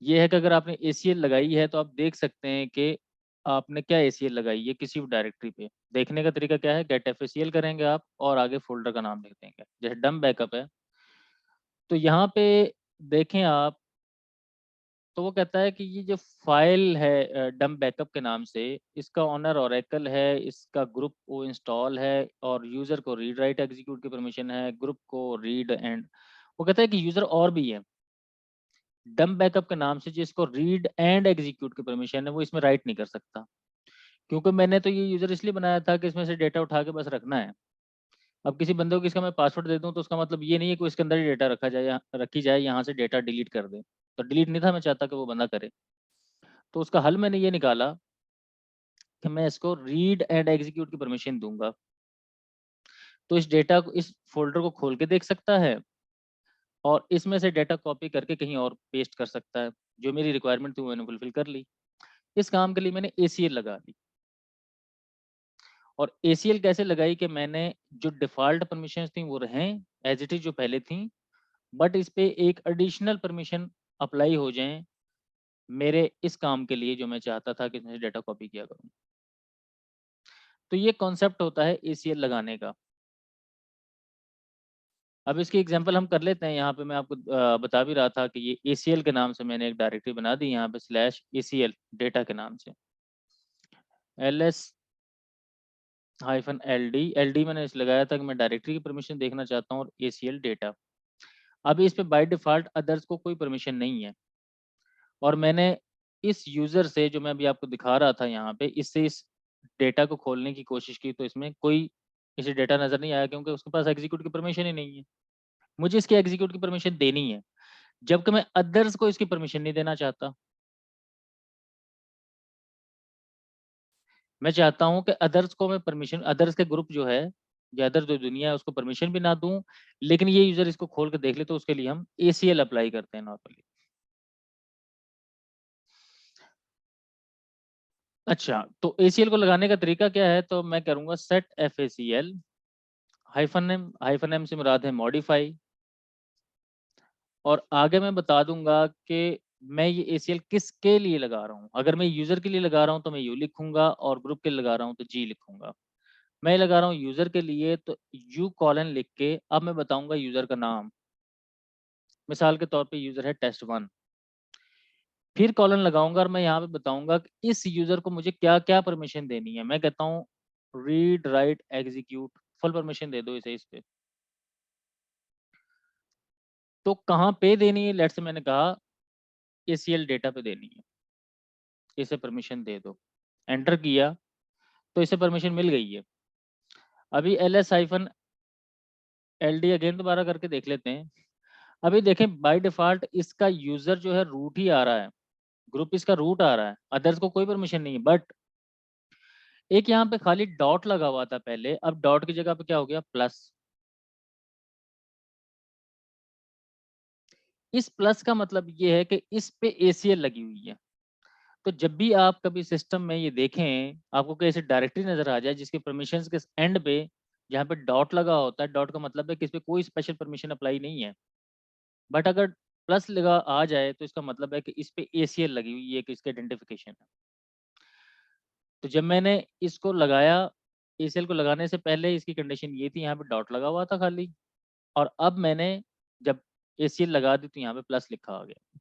ये है कि अगर आपने एसीएल लगाई है तो आप देख सकते हैं कि आपने क्या एसीएल लगाई है किसी भी डायरेक्टरी पे। देखने का तरीका क्या है, गेट एफएसीएल करेंगे आप और आगे फ़ोल्डर का नाम लिख देंगे। जैसे डंप बैकअप है, तो यहाँ पे देखें आप, तो वो कहता है कि ये जो फाइल है डंप बैकअप के नाम से, इसका ओनर ओरेकल है, इसका ग्रुप वो इंस्टॉल है और यूज़र को रीड राइट एग्जीक्यूट की परमिशन है, ग्रुप को रीड एंड, वो कहता है कि यूज़र और भी है डंप बैकअप के नाम से जिसको रीड एंड एग्जीक्यूट की परमिशन है, वो इसमें राइट नहीं कर सकता। क्योंकि मैंने तो ये यूज़र इसलिए बनाया था कि इसमें से डेटा उठा के बस रखना है। अब किसी बंदे को इसका मैं पासवर्ड दे दूँ तो उसका मतलब ये नहीं है कि इसके अंदर ही डेटा रखा जाए या रखी जाए, यहाँ से डेटा डिलीट कर दे। तो डिलीट नहीं था मैं चाहता कि वो बंदा करे। तो उसका हल मैंने ये निकाला कि मैं इसको रीड एंड एग्जीक्यूट की परमिशन दूंगा, तो इस डेटा को, इस फोल्डर को खोल के देख सकता है और इसमें से डेटा कॉपी करके कहीं और पेस्ट कर सकता है। जो मेरी रिक्वायरमेंट थी वो मैंने फुलफिल कर ली। इस काम के लिए मैंने एसीएल लगा दी। और एसीएल कैसे लगाई कि मैंने जो डिफ़ॉल्ट परमिशंस थी वो रहें एज़ इट इज़ जो पहले थी, बट इस पे एक एडिशनल परमिशन अप्लाई हो जाएँ मेरे इस काम के लिए जो मैं चाहता था कि इसमें से डेटा कॉपी किया करूँ। तो ये कॉन्सेप्ट होता है एसीएल लगाने का। अब इसकी एग्जांपल हम कर लेते हैं। यहाँ पे मैं आपको बता भी रहा था कि ये एसीएल के नाम से मैंने एक डायरेक्टरी बना दी यहाँ पे स्लैश एसीएल डेटा के नाम से। एलएस हाइफन एलडी, एलडी मैंने इस लगाया था कि मैं डायरेक्टरी की परमिशन देखना चाहता हूँ और एसीएल डेटा। अभी इस पे बाय डिफ़ॉल्ट अदर्स को कोई परमिशन नहीं है और मैंने इस यूज़र से, जो मैं अभी आपको दिखा रहा था यहाँ पे, इससे इस डेटा को खोलने की कोशिश की तो इसमें कोई इसे डेटा नज़र नहीं आया क्योंकि उसके पास एग्जीक्यूट की परमिशन ही नहीं है। मुझे इसकी एग्जीक्यूट की परमिशन देनी है, जबकि मैं अदर्स को इसकी परमिशन नहीं देना चाहता। मैं चाहता हूँ कि अदर्स को मैं परमिशन, अदर्स के ग्रुप जो है या अदर जो दुनिया है उसको परमिशन भी ना दूँ, लेकिन ये यूज़र इसको खोल के देख ले तो उसके लिए हम एसीएल अप्लाई करते हैं नॉर्मली। अच्छा, तो एसीएल को लगाने का तरीका क्या है? तो मैं करूँगा सेट एफएसीएल हाइफन एम से मुराद है मॉडिफाई, और आगे मैं बता दूँगा कि मैं ये एसीएल किसके लिए लगा रहा हूँ। अगर मैं यूज़र के लिए लगा रहा हूँ तो मैं यू लिखूँगा और ग्रुप के लिए लगा रहा हूँ तो जी लिखूँगा। मैं लगा रहा हूँ यूज़र के लिए तो यू कॉलन लिख के अब मैं बताऊँगा यूज़र का नाम। मिसाल के तौर पे यूज़र है टेस्ट1, फिर कॉलन लगाऊँगा और मैं यहाँ पे बताऊँगा कि इस यूज़र को मुझे क्या-क्या परमिशन देनी है। मैं कहता हूँ read, write, execute full permission दे दो इसे इस पे। तो कहाँ पे देनी है? लेट्स से मैंने कहा एसीएल डेटा पे देनी है। इसे परमिशन दे दो। एंटर किया तो इसे परमिशन मिल गई है। अभी ls-ld अगेन दोबारा करके देख लेते हैं। अभी देखें बाय डिफॉल्ट इसका यूजर जो है रूट ही आ रहा है, ग्रुप इसका रूट आ रहा है, अदर्स को कोई परमिशन नहीं है। बट एक यहाँ पे खाली डॉट लगा हुआ था पहले, अब डॉट की जगह पे क्या हो गया, प्लस। इस प्लस का मतलब ये है कि इस पे ACL लगी हुई है। तो जब भी आप कभी सिस्टम में ये देखें, आपको कोई ऐसी डायरेक्टरी नजर आ जाए जिसके परमिशंस के एंड पे जहाँ पे डॉट लगा होता है, डॉट का मतलब है कि इस पे कोई स्पेशल परमिशन अप्लाई नहीं है। बट अगर प्लस लगा आ जाए तो इसका मतलब है कि इस पे ACL लगी हुई है, कि इसका आइडेंटिफिकेशन है। तो जब मैंने इसको लगाया, ACL को लगाने से पहले इसकी कंडीशन ये थी, यहाँ पे डॉट लगा हुआ था खाली, और अब मैंने जब ACL लगा दी तो यहाँ पे प्लस लिखा आ गया।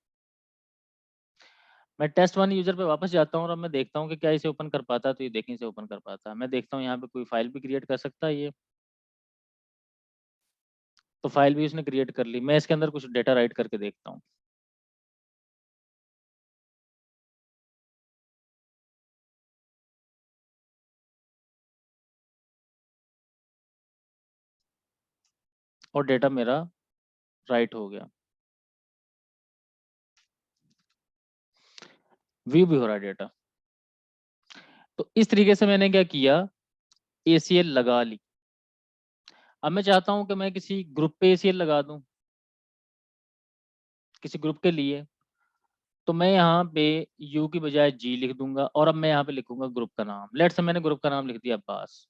मैं टेस्ट वन यूजर पे वापस जाता हूँ और अब मैं देखता हूँ कि क्या इसे ओपन कर पाता है। तो ये देखें इसे ओपन कर पाता है। मैं देखता हूँ यहाँ पे कोई फाइल भी क्रिएट कर सकता है ये, तो फाइल भी उसने क्रिएट कर ली। मैं इसके अंदर कुछ डेटा राइट करके देखता हूँ। और डेटा मेरा राइट हो गया, व्यू भी हो रहा है डेटा। तो इस तरीके से मैंने क्या किया, ACL लगा ली। अब मैं चाहता हूँ कि मैं किसी ग्रुप पे ACL लगा दूं, किसी ग्रुप के लिए। तो मैं यहाँ पे U की बजाय G लिख दूंगा और अब मैं यहाँ पे लिखूंगा ग्रुप का नाम। लेट्स से मैंने ग्रुप का नाम लिख दिया अब्बास,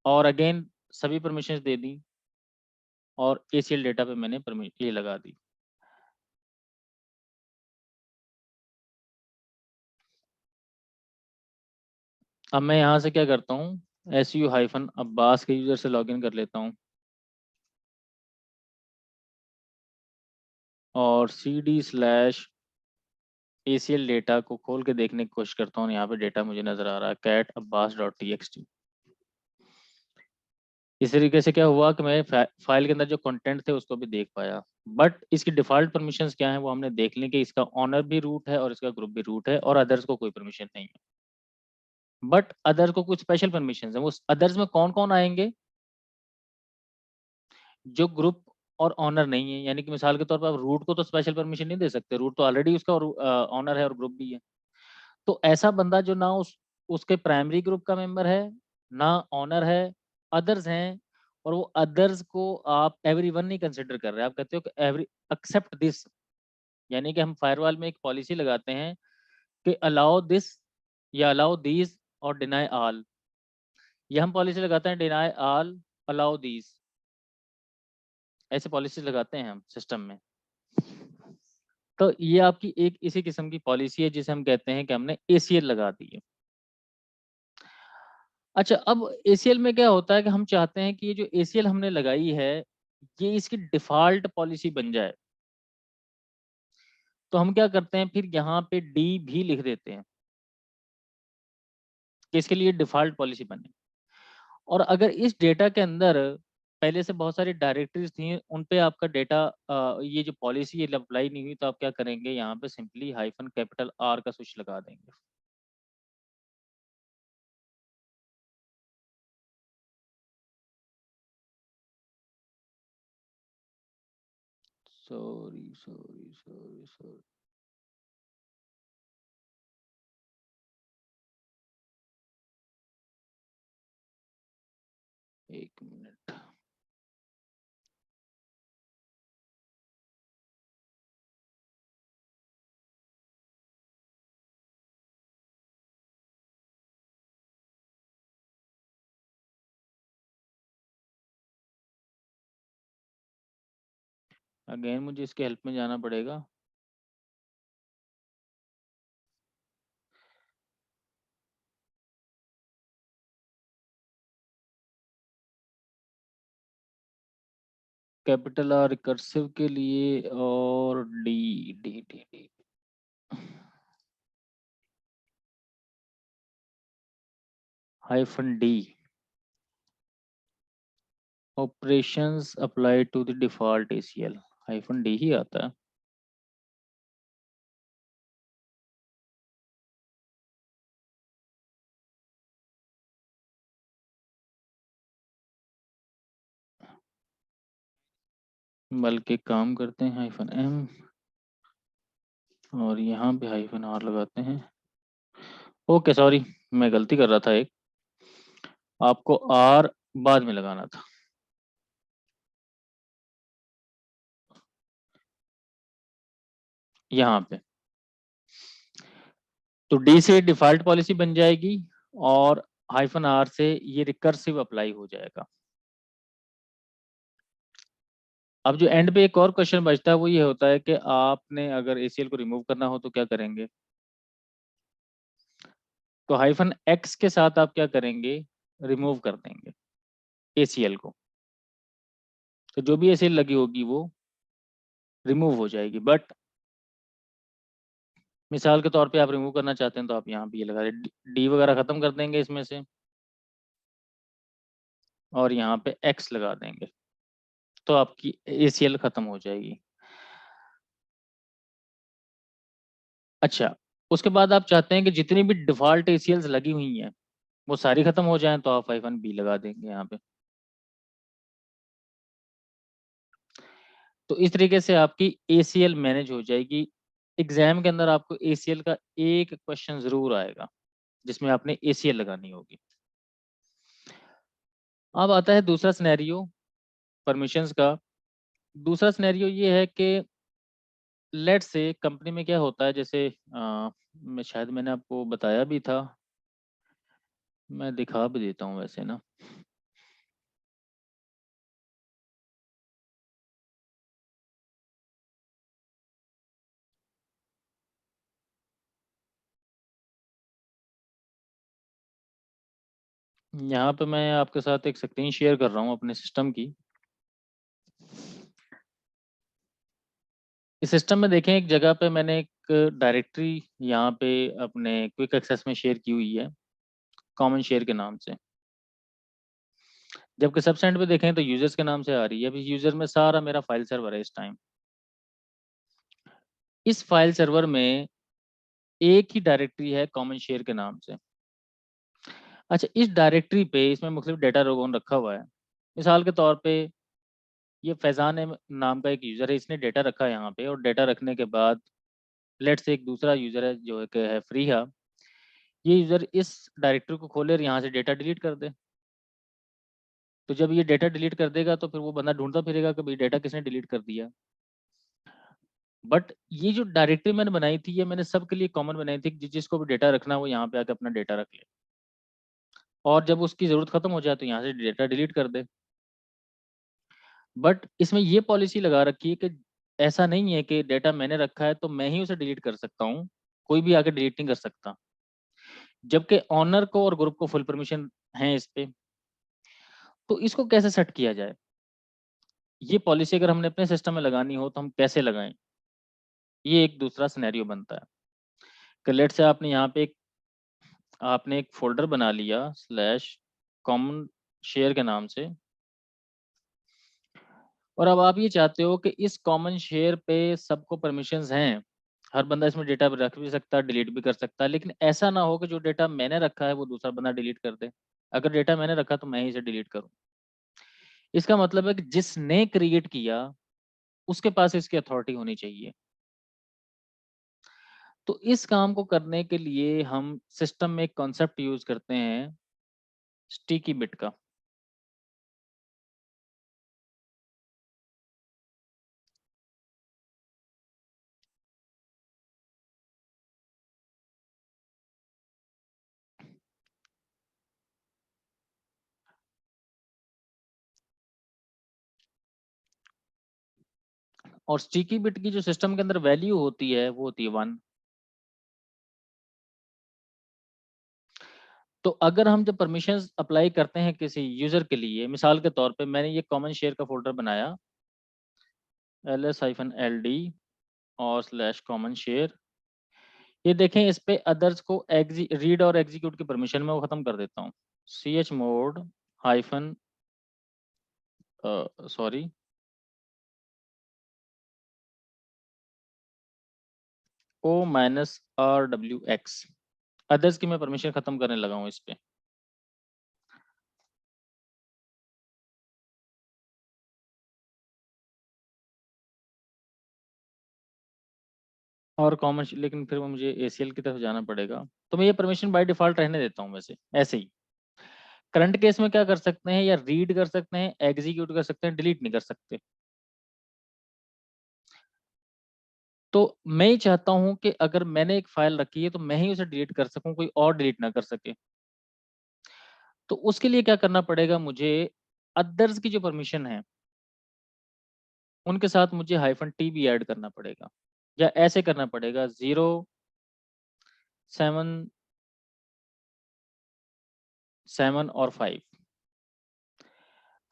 और अगेन सभी परमिशंस दे दी और ACL डेटा पे मैंने परमिशन ये लगा दी। अब मैं यहाँ से क्या करता हूँ, su-अब्बास के यूजर से लॉगिन कर लेता हूँ और cd/ACL डेटा को खोल के देखने की कोशिश करता हूँ। यहाँ पे डेटा मुझे नजर आ रहा है cat_abbas.txt। इस तरीके से क्या हुआ कि मैं फाइल के अंदर जो कंटेंट थे उसको भी देख पाया। बट इसकी डिफॉल्ट परमिशंस क्या है वो हमने देख ली कि इसका ऑनर भी रूट है और इसका ग्रुप भी रूट है और अदर्स को कोई परमिशन नहीं है। बट अदर्स को कुछ स्पेशल परमिशन है। वो अदर्स में कौन कौन आएंगे, जो ग्रुप और ऑनर नहीं है। यानी कि मिसाल के तौर पर आप रूट को तो स्पेशल परमिशन नहीं दे सकते, रूट तो ऑलरेडी उसका ऑनर है और ग्रुप भी है। तो ऐसा बंदा जो ना उसके प्राइमरी ग्रुप का मेंबर है, ना ऑनर है, अदर्स हैं, और वो अदर्स को आप एवरीवन नहीं कंसिडर कर रहे, आप कहते हो कि एवरी एक्सेप्ट दिस। यानी कि हम फायरवॉल में एक पॉलिसी लगाते हैं कि अलाउ दिस या अलाउ दीज और डिनाई ऑल। या हम पॉलिसी लगाते हैं डिनाई ऑल अलाउ दीज, ऐसे पॉलिसी लगाते हैं हम सिस्टम में। तो ये आपकी एक इसी किस्म की पॉलिसी है जिसे हम कहते हैं कि हमने ACL लगा दी है। अच्छा, अब ACL में क्या होता है कि हम चाहते हैं कि ये जो ACL हमने लगाई है ये इसकी डिफॉल्ट पॉलिसी बन जाए। तो हम क्या करते हैं, फिर यहाँ पे D भी लिख देते हैं कि इसके लिए डिफॉल्ट पॉलिसी बने। और अगर इस डेटा के अंदर पहले से बहुत सारी डायरेक्टरीज थी, उन पे आपका डेटा ये जो पॉलिसी ये अप्लाई नहीं हुई, तो आप क्या करेंगे, यहाँ पे सिंपली -R का स्विच लगा देंगे। सॉरी। एक मिनट। अगेन मुझे इसके हेल्प में जाना पड़ेगा। R रिकर्सिव के लिए और D D D D -D operations apply to the default ACL -D ही आता है। बल्कि काम करते हैं -m और यहाँ पे -r लगाते हैं। ओके सॉरी, मैं गलती कर रहा था एक, आपको r बाद में लगाना था। यहाँ पे तो D से डिफॉल्ट पॉलिसी बन जाएगी और -r से ये रिकर्सिव अप्लाई हो जाएगा। अब जो एंड पे एक और क्वेश्चन बचता है वो ये होता है कि आपने अगर ACL को रिमूव करना हो तो क्या करेंगे? तो -x के साथ आप क्या करेंगे? रिमूव कर देंगे ACL को। तो जो भी ACL लगी होगी वो रिमूव हो जाएगी। बट मिसाल के तौर पे आप रिमूव करना चाहते हैं तो आप यहाँ पे ये लगा दें, D वगैरह खत्म कर देंगे इसमें से और यहाँ पे X लगा देंगे तो आपकी ACL खत्म हो जाएगी। अच्छा, उसके बाद आप चाहते हैं कि जितनी भी डिफॉल्ट ACLs लगी हुई हैं वो सारी खत्म हो जाएं तो आप -B लगा देंगे यहाँ पे। तो इस तरीके से आपकी ACL मैनेज हो जाएगी। एग्जाम के अंदर आपको ACL का एक क्वेश्चन जरूर आएगा जिसमें आपने ACL लगानी होगी। अब आता है दूसरा सिनेरियो परमिशंस का। दूसरा सिनेरियो ये है कि लेट से कंपनी में क्या होता है, जैसे मैं शायद मैंने आपको बताया भी था, मैं दिखा भी देता हूँ वैसे ना। यहाँ पे मैं आपके साथ एक स्क्रीन शेयर कर रहा हूँ अपने सिस्टम की। इस सिस्टम में देखें एक जगह पे मैंने एक डायरेक्टरी यहाँ पे अपने क्विक एक्सेस में शेयर की हुई है कॉमन शेयर के नाम से, जबकि सब सेंड पे देखें तो यूजर्स के नाम से आ रही है। अभी यूजर में सारा मेरा फाइल सर्वर है इस टाइम। इस फाइल सर्वर में एक ही डायरेक्टरी है कॉमन शेयर के नाम से। अच्छा, इस डायरेक्टरी पे इसमें मुख्तलिफ डेटा रोगोन रखा हुआ है। मिसाल के तौर पे ये फैज़ान नाम का एक यूज़र है, इसने डेटा रखा है यहाँ पे और डेटा रखने के बाद लेट से एक दूसरा यूज़र है जो एक है फ्रीहा, ये यूज़र इस डायरेक्टरी को खोले और यहाँ से डेटा डिलीट कर दे। तो जब ये डेटा डिलीट कर देगा तो फिर वो बंदा ढूंढता फिरेगा कि भाई डेटा किसने डिलीट कर दिया। बट ये जो डायरेक्टरी मैंने बनाई थी ये मैंने सबके लिए कॉमन बनाई थी कि जिसको भी डेटा रखना है वो यहाँ पे आके अपना डेटा रख ले और जब उसकी ज़रूरत खत्म हो जाए तो यहाँ से डेटा डिलीट कर दे। बट इसमें ये पॉलिसी लगा रखी है कि ऐसा नहीं है कि डेटा मैंने रखा है तो मैं ही उसे डिलीट कर सकता हूँ, कोई भी आके डिलीट नहीं कर सकता। जबकि ऑनर को और ग्रुप को फुल परमिशन है इस पे। तो इसको कैसे सेट किया जाए? ये पॉलिसी अगर हमने अपने सिस्टम में लगानी हो तो हम कैसे लगाएं? ये एक दूसरा सिनेरियो बनता है कि लेट से आपने एक फोल्डर बना लिया स्लैश कॉमन शेयर के नाम से और अब आप ये चाहते हो कि इस कॉमन शेयर पे सबको परमिशंस हैं, हर बंदा इसमें डेटा रख भी सकता है, डिलीट भी कर सकता है, लेकिन ऐसा ना हो कि जो डेटा मैंने रखा है वो दूसरा बंदा डिलीट कर दे। अगर डेटा मैंने रखा तो मैं ही इसे डिलीट करूँ। इसका मतलब है कि जिसने क्रिएट किया उसके पास इसकी अथॉरिटी होनी चाहिए। तो इस काम को करने के लिए हम सिस्टम में एक कॉन्सेप्ट यूज करते हैं स्टिकी बिट का। और स्टिकी बिट की जो सिस्टम के अंदर वैल्यू होती है वो होती है 1। तो अगर हम जब परमिशंस अप्लाई करते हैं किसी यूजर के लिए, मिसाल के तौर पे मैंने ये कॉमन शेयर का फोल्डर बनाया ls-ld और स्लैश कॉमन शेयर, ये देखें इस पे अदर्स को रीड और एग्जीक्यूट की परमिशन में वो खत्म कर देता हूँ। chmod hyphen sorry o-rwx, others की मैं परमिशन खत्म करने लगा हूँ इस पे। और कॉमन, लेकिन फिर वो मुझे ACL की तरफ जाना पड़ेगा, तो मैं ये परमिशन बाय डिफ़ॉल्ट रहने देता हूँ वैसे, ऐसे ही। करंट केस में क्या कर सकते हैं, या रीड कर सकते हैं, एग्ज़ीक्यूट कर सकते हैं, डिलीट नहीं कर सकते। तो मैं ये चाहता हूँ कि अगर मैंने एक फ़ाइल रखी है, तो मैं ही उसे डिलीट कर सकूँ, कोई और डिलीट ना कर सके। तो उसके लिए क्या करना पड़ेगा मुझे, अदर्स की जो परमिशन है, उनके साथ मुझे -t भी ऐड करना पड़ेगा, या ऐसे करना पड़ेगा 0, 7, 7 और 5।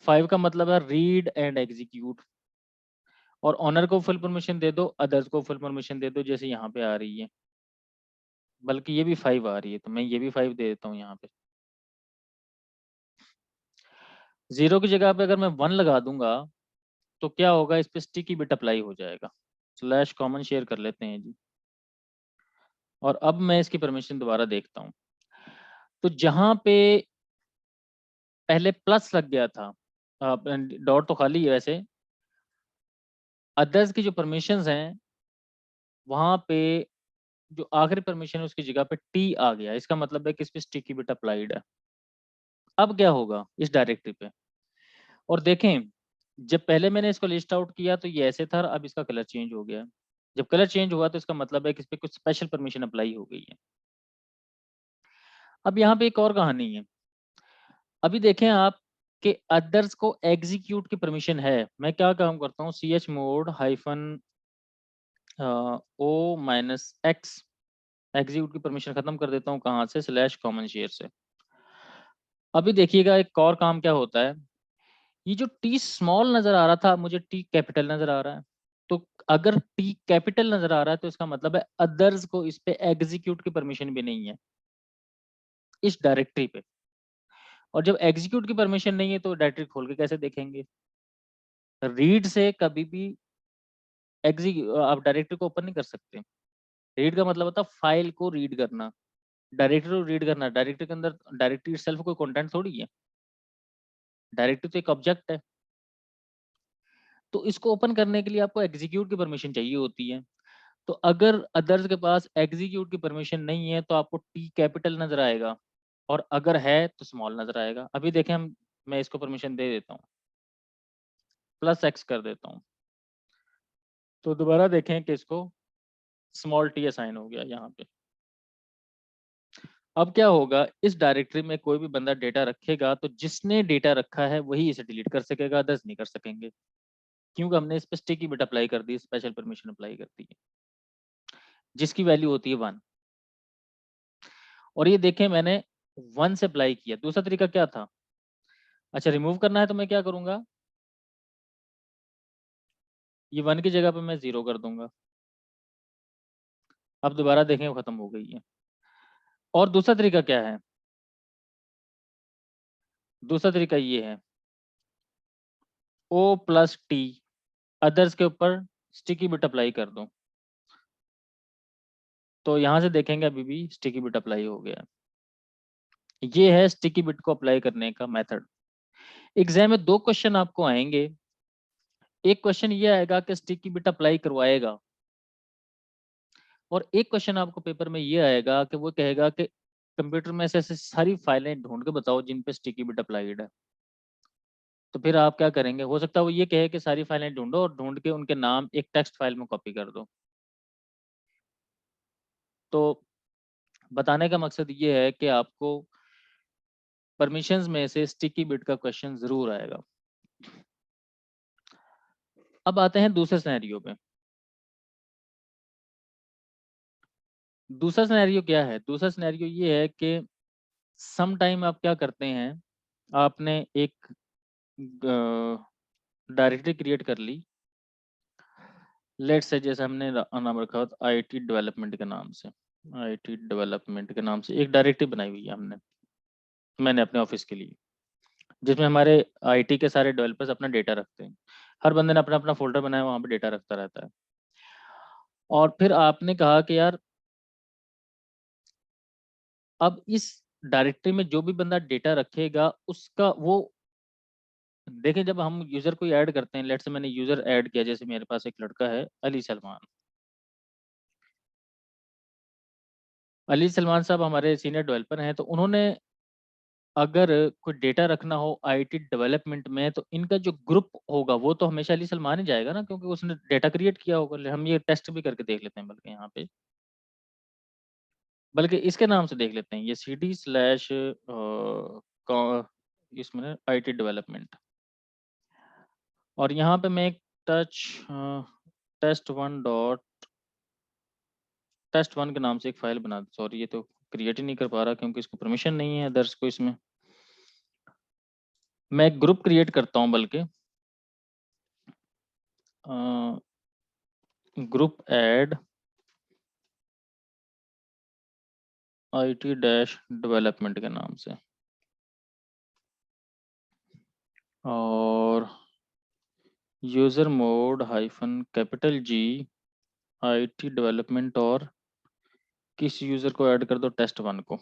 5 का मतलब है रीड एंड एग्जीक्यूट, और ओनर को फुल परमिशन दे दो, अदर्स को फुल परमिशन दे दो, जैसे यहाँ पे आ रही है, बल्कि ये भी 5 आ रही है, तो मैं ये भी 5 दे देता हूँ यहाँ पे। 0 की जगह पे अगर मैं 1 लगा दूंगा, तो क्या होगा, इस पे स्टिकी बिट अप्लाई हो जाएगा। स्लैश कॉमन शेयर कर लेते हैं जी, और अब मैं इसकी परमिशन दोबारा देखता हूँ। तो जहाँ पे पहले प्लस लग गया था, डॉट तो खाली है वैसे, अदर्स की जो परमिशंस हैं, वहाँ पे जो आखिरी परमिशन है उसकी जगह पे टी आ गया, इसका मतलब है कि इस पे स्टिकी बिट अप्लाइड है। अब क्या होगा इस डायरेक्टरी पे, और देखें, जब पहले मैंने इसको लिस्ट आउट किया तो ये ऐसे था, और अब इसका कलर चेंज हो गया। जब कलर चेंज हुआ तो इसका मतलब है कि इस पे कुछ स्पेशल परमिशन अप्लाई हो गई है। अब यहाँ पे एक और कहानी है। अभी देखें आप कि अदर्स को एग्जीक्यूट की परमिशन है। मैं क्या काम करता हूँ, chmod -o-x एग्जीक्यूट की परमिशन खत्म कर देता हूँ, कहाँ से, स्लैश कॉमन शेयर से। अभी देखिएगा एक और काम क्या होता है, ये जो टी स्मॉल नजर आ रहा था, मुझे टी कैपिटल नजर आ रहा है। तो अगर टी कैपिटल नजर आ रहा है, तो इसका मतलब है अदर्स को इस पे एग्जीक्यूट की परमिशन भी नहीं है इस डायरेक्टरी पे। और जब एग्जीक्यूट की परमिशन नहीं है, तो डायरेक्टरी खोल के कैसे देखेंगे। रीड से कभी भी आप डायरेक्टरी को ओपन नहीं कर सकते। रीड का मतलब होता है फाइल को रीड करना, डायरेक्टरी को रीड करना। डायरेक्टरी के अंदर डायरेक्टरी itself कोई कंटेंट थोड़ी है, डायरेक्टरी तो एक ऑब्जेक्ट है। तो इसको ओपन करने के लिए आपको एग्जीक्यूट की परमिशन चाहिए होती है। तो अगर अदर्स के पास एग्जीक्यूट की परमिशन नहीं है, तो आपको टी कैपिटल नजर आएगा, और अगर है तो स्मॉल नजर आएगा। अभी देखें हम, मैं इसको परमिशन दे देता हूँ, +x कर देता हूँ, तो दोबारा देखें कि इसको स्मॉल टी असाइन हो गया यहाँ पे। अब क्या होगा, इस डायरेक्टरी में कोई भी बंदा डेटा रखेगा, तो जिसने डेटा रखा है वही इसे डिलीट कर सकेगा, अदर्स नहीं कर सकेंगे, क्योंकि हमने इस पे स्टिकी बिट अप्लाई कर दी, स्पेशल परमिशन अप्लाई कर दी है, जिसकी वैल्यू होती है 1। और ये देखें मैंने 1 से अप्लाई किया। दूसरा तरीका क्या था, अच्छा रिमूव करना है तो मैं क्या करूंगा, ये 1 की जगह पे मैं 0 कर दूंगा। अब दोबारा देखें वो खत्म हो गई है। और दूसरा तरीका क्या है, दूसरा तरीका ये है, O+T अदर्स के ऊपर स्टिकी बिट अप्लाई कर दूं, तो यहां से देखेंगे अभी भी स्टिकी बिट अप्लाई हो गया। ये है स्टिकी बिट को अप्लाई करने का मेथड। एग्जाम में 2 क्वेश्चन आपको आएंगे। एक क्वेश्चन ये आएगा कि स्टिकी बिट अप्लाई करवाएगा, और एक क्वेश्चन आपको पेपर में ये आएगा कि वो कहेगा कि कंप्यूटर में ऐसे ऐसे सारी फाइलें ढूंढ के बताओ जिन पे स्टिकी बिट अप्लाइड है। तो फिर आप क्या करेंगे, हो सकता है वो ये कहे कि सारी फाइलें ढूंढो और ढूंढ के उनके नाम एक टेक्स्ट फाइल में कॉपी कर दो। तो बताने का मकसद ये है कि आपको परमिशंस में से स्टिकी बिट का क्वेश्चन जरूर आएगा। अब आते हैं दूसरे सिनेरियो पे। दूसरा सिनेरियो क्या है, दूसरा सिनेरियो ये है कि सम टाइम आप क्या करते हैं, आपने एक डायरेक्टरी क्रिएट कर ली, लेट्स से जैसे हमने नाम रखा था IT डेवलपमेंट के नाम से, IT डेवलपमेंट के नाम से एक डायरेक्टरी बनाई हुई है हमने, मैंने अपने ऑफिस के लिए, जिसमें हमारे IT के सारे डेवलपर्स अपना डेटा रखते हैं। हर बंदे ने अपना अपना फोल्डर बनाया, वहाँ पे डेटा रखता रहता है। और फिर आपने कहा कि यार अब इस डायरेक्टरी में जो भी बंदा डेटा रखेगा उसका वो, देखें जब हम यूजर को ऐड करते हैं, लेट्स से मैंने यूजर ऐड किया, जैसे मेरे पास एक लड़का है अली सलमान, अली सलमान साहब हमारे सीनियर डेवलपर हैं, तो उन्होंने अगर कोई डेटा रखना हो आईटी डेवलपमेंट में, तो इनका जो ग्रुप होगा वो तो हमेशा अली सलमान ही जाएगा ना, क्योंकि उसने डेटा क्रिएट किया होगा। हम ये टेस्ट भी करके देख लेते हैं, बल्कि यहाँ पे, बल्कि इसके नाम से देख लेते हैं, ये सी डी स्लैश इसमें आईटी डेवलपमेंट, और यहाँ पे मैं एक टच टेस्ट वन के नाम से एक फाइल बना, सॉरी ये तो क्रिएट ही नहीं कर पा रहा क्योंकि इसको परमिशन नहीं है अदर्स को। इसमें मैं एक ग्रुप क्रिएट करता हूँ, बल्कि group add IT dash development के नाम से, और user mode hyphen capital G IT development, और किस यूजर को ऐड कर दो, टेस्ट वन को,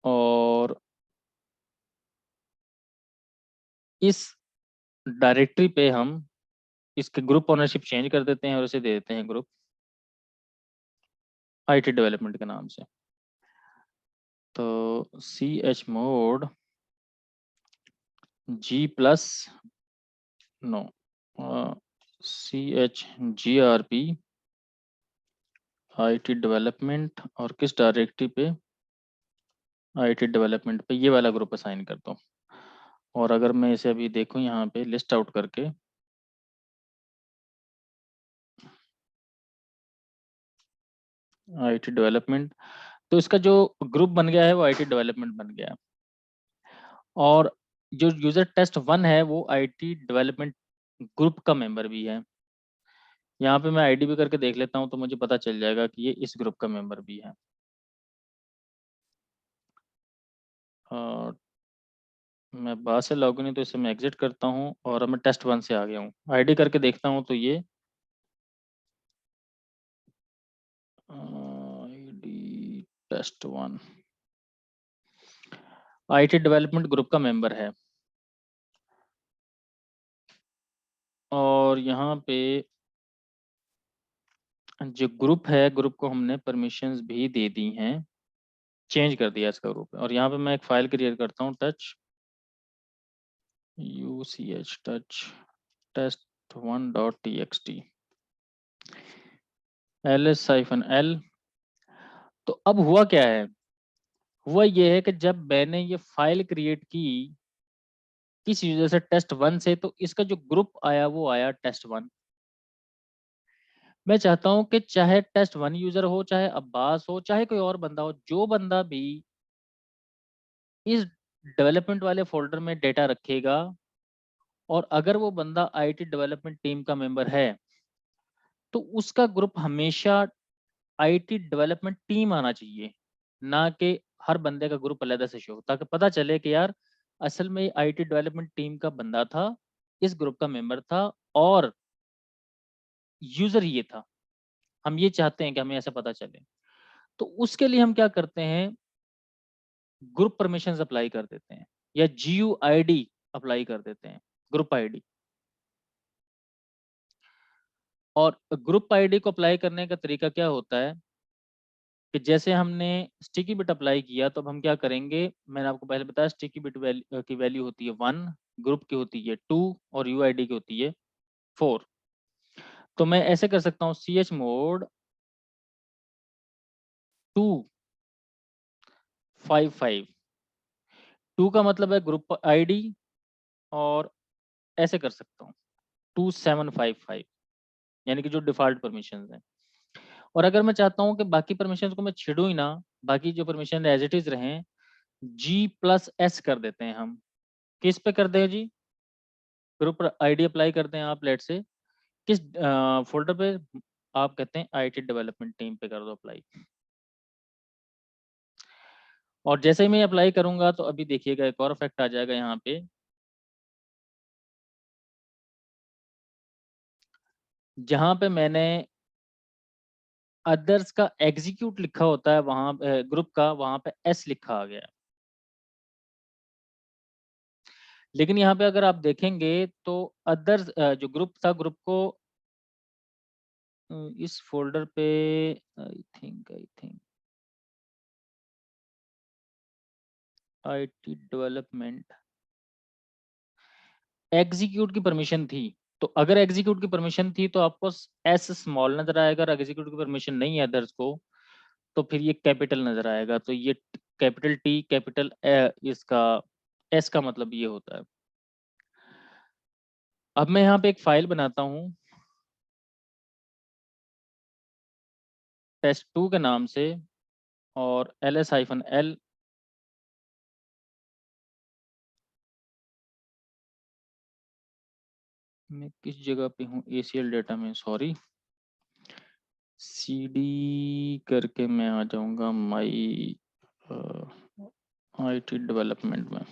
और इस डायरेक्टरी पे हम इसके ग्रुप ओनरशिप चेंज कर देते हैं और इसे दे देते हैं ग्रुप आईटी डेवलपमेंट के नाम से। तो C H mod G plus no C H G R P IT development, और किस डायरेक्टरी पे, आईटी डेवलपमेंट पे ये वाला ग्रुप असाइन कर दो। और अगर मैं इसे अभी देखूं यहाँ पे लिस्ट आउट करके, आईटी डेवलपमेंट, तो इसका जो ग्रुप बन गया है वो आईटी डेवलपमेंट बन गया है, और जो यूजर टेस्ट वन है वो आईटी डेवलपमेंट ग्रुप का मेंबर भी है। यहाँ पे मैं आईडी भी करके देख लेता हूँ, तो मुझे पता चल जाएगा कि ये इस ग्रुप का मेंबर भी है। और मैं बाहर से लॉगिन, तो इसे मैं एग्जिट करता हूँ, और अब मैं टेस्ट वन से आ गया हूँ। आईडी करके देखता हूँ, तो ये ID test one IT development group का मेंबर है। और यहाँ पे जो ग्रुप है, ग्रुप को हमने परमिशंस भी दे दी हैं, चेंज कर दिया इसका ग्रुप। और यहाँ पे मैं एक फाइल क्रिएट करता हूँ, touch UCH touch taste one dot T x T ls-l। तो अब हुआ क्या है, हुआ ये है कि जब मैंने ये फाइल क्रिएट की किस यूजर से, टेस्ट वन से, तो इसका जो ग्रुप आया वो आया टेस्ट वन। मैं चाहता हूं कि चाहे टेस्ट वन यूजर हो, चाहे अब्बास हो, चाहे कोई और बंदा हो, जो बंदा भी इस डेवलपमेंट वाले फोल्डर में डेटा रखेगा, और अगर वो बंदा आईटी डेवलपमेंट टीम का मेंबर है, तो उसका ग्रुप हमेशा आईटी डेवलपमेंट टीम आना चाहिए, ना कि हर बंदे का ग्रुप अलग से शो, ताकि पता चले कि यार असल में आईटी डेवलपमेंट टीम का बंदा था, इस ग्रुप का मेंबर था, और यूजर ये था। हम ये चाहते हैं कि हमें ऐसा पता चले। तो उसके लिए हम क्या करते हैं, ग्रुप परमिशंस अप्लाई कर देते हैं, या GUID अप्लाई कर देते हैं, ग्रुप आईडी। और ग्रुप आईडी को अप्लाई करने का तरीका क्या होता है कि जैसे हमने स्टिकी बिट अप्लाई किया, तो अब हम क्या करेंगे, मैंने आपको पहले बताया स्टिकी बिट की वैल्यू होती है 1, ग्रुप की होती है 2, और UID की होती है 4। तो मैं ऐसे कर सकता हूँ, CH मोड 255, 2 का मतलब है ग्रुप आईडी, और ऐसे कर सकता हूँ 2755, यानी कि जो डिफॉल्ट परमिशन है। और अगर मैं चाहता हूँ कि बाकी परमिशन को मैं छेड़ू ही ना, बाकी जो परमिशन एज इट इज रहें, G+S कर देते हैं हम। किस पे कर दें जी, ग्रुप आईडी अप्लाई करते हैं आप, लेट से किस फोल्डर पे, आप कहते हैं आईटी डेवलपमेंट टीम पे कर दो अप्लाई। और जैसे ही मैं अप्लाई करूंगा, तो अभी देखिएगा एक और इफेक्ट आ जाएगा यहाँ पे, जहां पे मैंने अदर्स का एग्जीक्यूट लिखा होता है, वहां ग्रुप का, वहां पे S लिखा आ गया। लेकिन यहाँ पे अगर आप देखेंगे, तो अदर्स जो ग्रुप था, ग्रुप को इस फोल्डर पे I think IT development execute की परमिशन थी। तो अगर एग्जीक्यूट की परमिशन थी तो आपको एस स्मॉल नजर आएगा, अगर एग्जीक्यूट की परमिशन नहीं है अदर्स को तो फिर ये कैपिटल नजर आएगा। तो ये कैपिटल टी कैपिटल इसका एस का मतलब ये होता है। अब मैं यहाँ पे एक फाइल बनाता हूँ test2 के नाम से और ls-l मैं किस जगह पे हूँ ACL डेटा में, सॉरी cd करके मैं आ जाऊंगा माई IT डेवलपमेंट में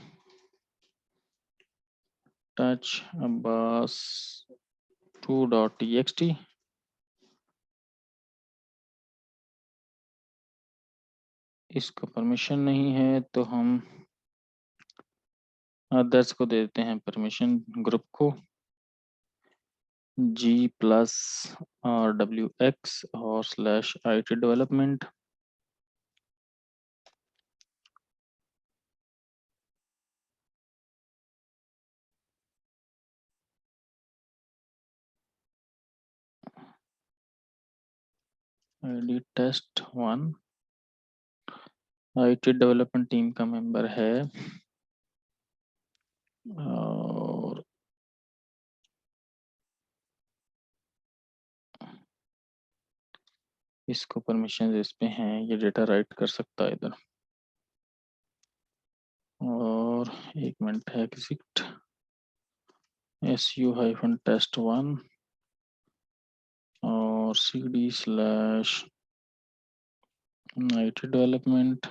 टच अब्बास 2.txt इसको परमिशन नहीं है तो हम अदर्स को देते हैं परमिशन, ग्रुप को G+RWX और /IT development. ID test1 IT development team का मेंबर है और इसको परमिशन इस पे हैं, ये डेटा राइट कर सकता है इधर। और एक मिनट है एग्जिट su-test1 और cd/IT development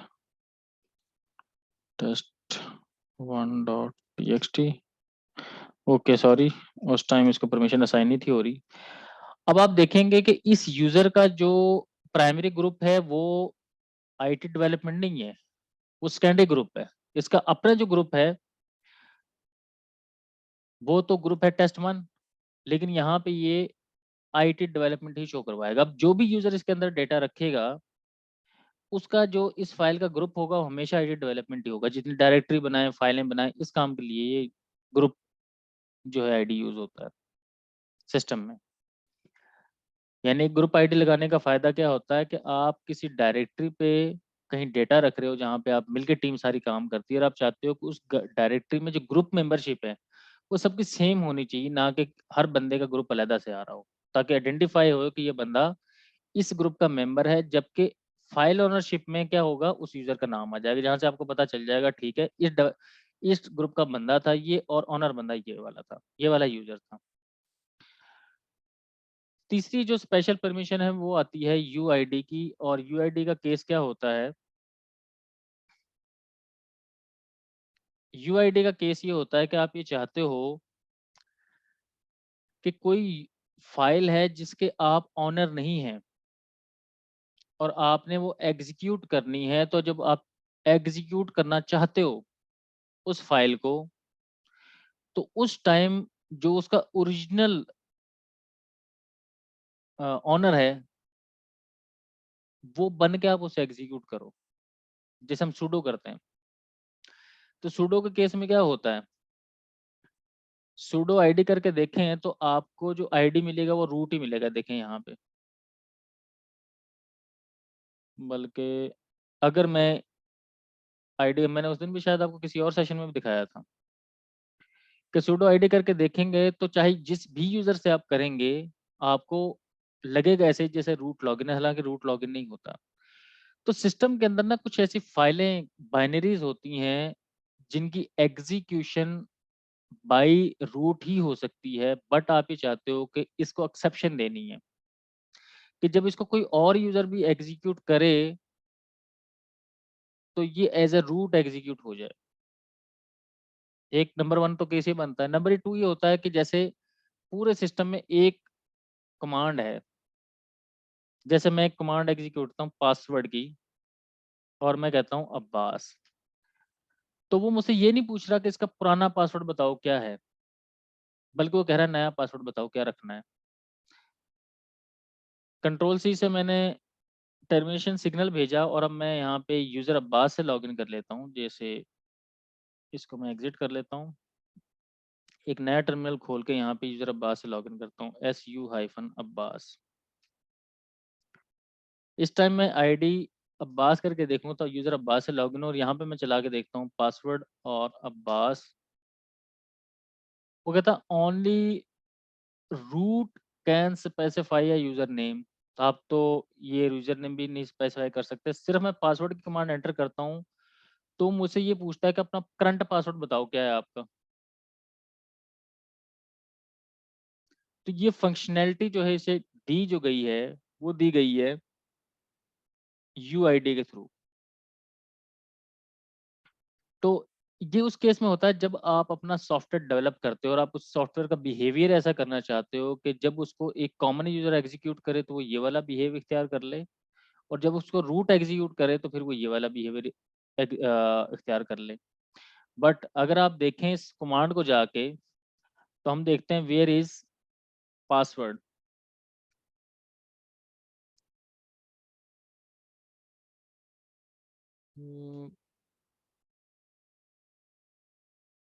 test1.txt। Okay sorry, उस टाइम इसको परमिशन असाइन नहीं थी हो रही। अब आप देखेंगे कि इस यूजर का जो प्राइमरी ग्रुप है वो IT डेवलपमेंट नहीं है, वो सेकेंडरी ग्रुप है। इसका अपना जो ग्रुप है वो तो ग्रुप है test1, लेकिन यहाँ पे ये IT डेवलपमेंट ही शो करवाएगा। अब जो भी यूजर इसके अंदर डेटा रखेगा उसका जो इस फाइल का ग्रुप होगा वो हमेशा IT डेवलपमेंट ही होगा। जितनी डायरेक्टरी बनाए फाइलें बनाए इस काम के लिए ये ग्रुप जो है ID यूज होता है सिस्टम में। यानी ग्रुप आईडी लगाने का फायदा क्या होता है कि आप किसी डायरेक्टरी पे कहीं डेटा रख रहे हो जहाँ पे आप मिलकर टीम सारी काम करती है और आप चाहते हो कि उस डायरेक्टरी में जो ग्रुप मेंबरशिप है वो सबकी सेम होनी चाहिए, ना कि हर बंदे का ग्रुप अलग से आ रहा हो, ताकि आइडेंटिफाई हो कि ये बंदा इस ग्रुप का मेंबर है। जबकि फाइल ओनरशिप में क्या होगा, उस यूजर का नाम आ जाएगा जहाँ से आपको पता चल जाएगा ठीक है इस ग्रुप का बंदा था ये और ऑनर बंदा ये वाला था, ये वाला यूजर था। तीसरी जो स्पेशल परमिशन है वो आती है यूआईडी की। और यूआईडी का केस क्या होता है, यूआईडी का केस ये होता है कि आप ये चाहते हो कि कोई फाइल है जिसके आप ऑनर नहीं हैं और आपने वो एग्जीक्यूट करनी है। तो जब आप एग्जीक्यूट करना चाहते हो उस फाइल को तो उस टाइम जो उसका ओरिजिनल ऑनर है वो बन के आप उसे एग्जीक्यूट करो, जैसे हम सुडो करते हैं। तो सुडो के केस में क्या होता है, सुडो आईडी करके देखें तो आपको जो आईडी मिलेगा वो रूट ही मिलेगा। देखें यहाँ पे, बल्कि अगर मैं आईडी, मैंने उस दिन भी शायद आपको किसी और सेशन में भी दिखाया था कि सुडो आईडी करके देखेंगे तो चाहे जिस भी यूजर से आप करेंगे आपको लगेगा ऐसे ही जैसे रूट लॉगिन है, हालांकि रूट लॉगिन नहीं होता। तो सिस्टम के अंदर ना कुछ ऐसी फाइलें बाइनरीज होती हैं जिनकी एग्जीक्यूशन बाय रूट ही हो सकती है, बट आप ये चाहते हो कि इसको एक्सेप्शन देनी है कि जब इसको कोई और यूजर भी एग्जीक्यूट करे तो ये एज ए रूट एग्जीक्यूट हो जाए। एक नंबर वन तो कैसे बनता है। नंबर टू ये होता है कि जैसे पूरे सिस्टम में एक कमांड है, जैसे मैं एक कमांड एग्जीक्यूट करता हूँ पासवर्ड की और मैं कहता हूँ अब्बास, तो वो मुझसे ये नहीं पूछ रहा कि इसका पुराना पासवर्ड बताओ क्या है, बल्कि वो कह रहा है नया पासवर्ड बताओ क्या रखना है। कंट्रोल सी से मैंने टर्मिनेशन सिग्नल भेजा और अब मैं यहाँ पे यूज़र अब्बास से लॉगिन कर लेता हूँ। जैसे इसको मैं एग्जिट कर लेता हूँ, एक नया टर्मिनल खोल के यहाँ पे यूज़र अब्बास से लॉगिन करता हूँ, SU-अब्बास। इस टाइम मैं आईडी अब्बास करके देखूँ तो यूज़र अब्बास से लॉगिन, और यहाँ पे मैं चला के देखता हूँ पासवर्ड और अब्बास। वो कहता only root can specify a user name. तो आप तो ये यूज़र नेम भी नहीं स्पेसिफाई कर सकते, सिर्फ मैं पासवर्ड की कमांड एंटर करता हूँ तो मुझसे ये पूछता है कि अपना करंट पासवर्ड बताओ क्या है आपका। तो ये फंक्शनैलिटी जो है इसे दी जो गई है वो दी गई है यूआईडी के थ्रू। तो ये उस केस में होता है जब आप अपना सॉफ्टवेयर डेवलप करते हो और आप उस सॉफ्टवेयर का बिहेवियर ऐसा करना चाहते हो कि जब उसको एक कॉमन यूजर एग्जीक्यूट करे तो वो ये वाला बिहेव इख्तियार कर ले, और जब उसको रूट एग्जीक्यूट करे तो फिर वो ये वाला बिहेवियर इख्तियार कर ले। बट अगर आप देखें इस कमांड को जाके तो हम देखते हैं वेयर इज पासवर्ड।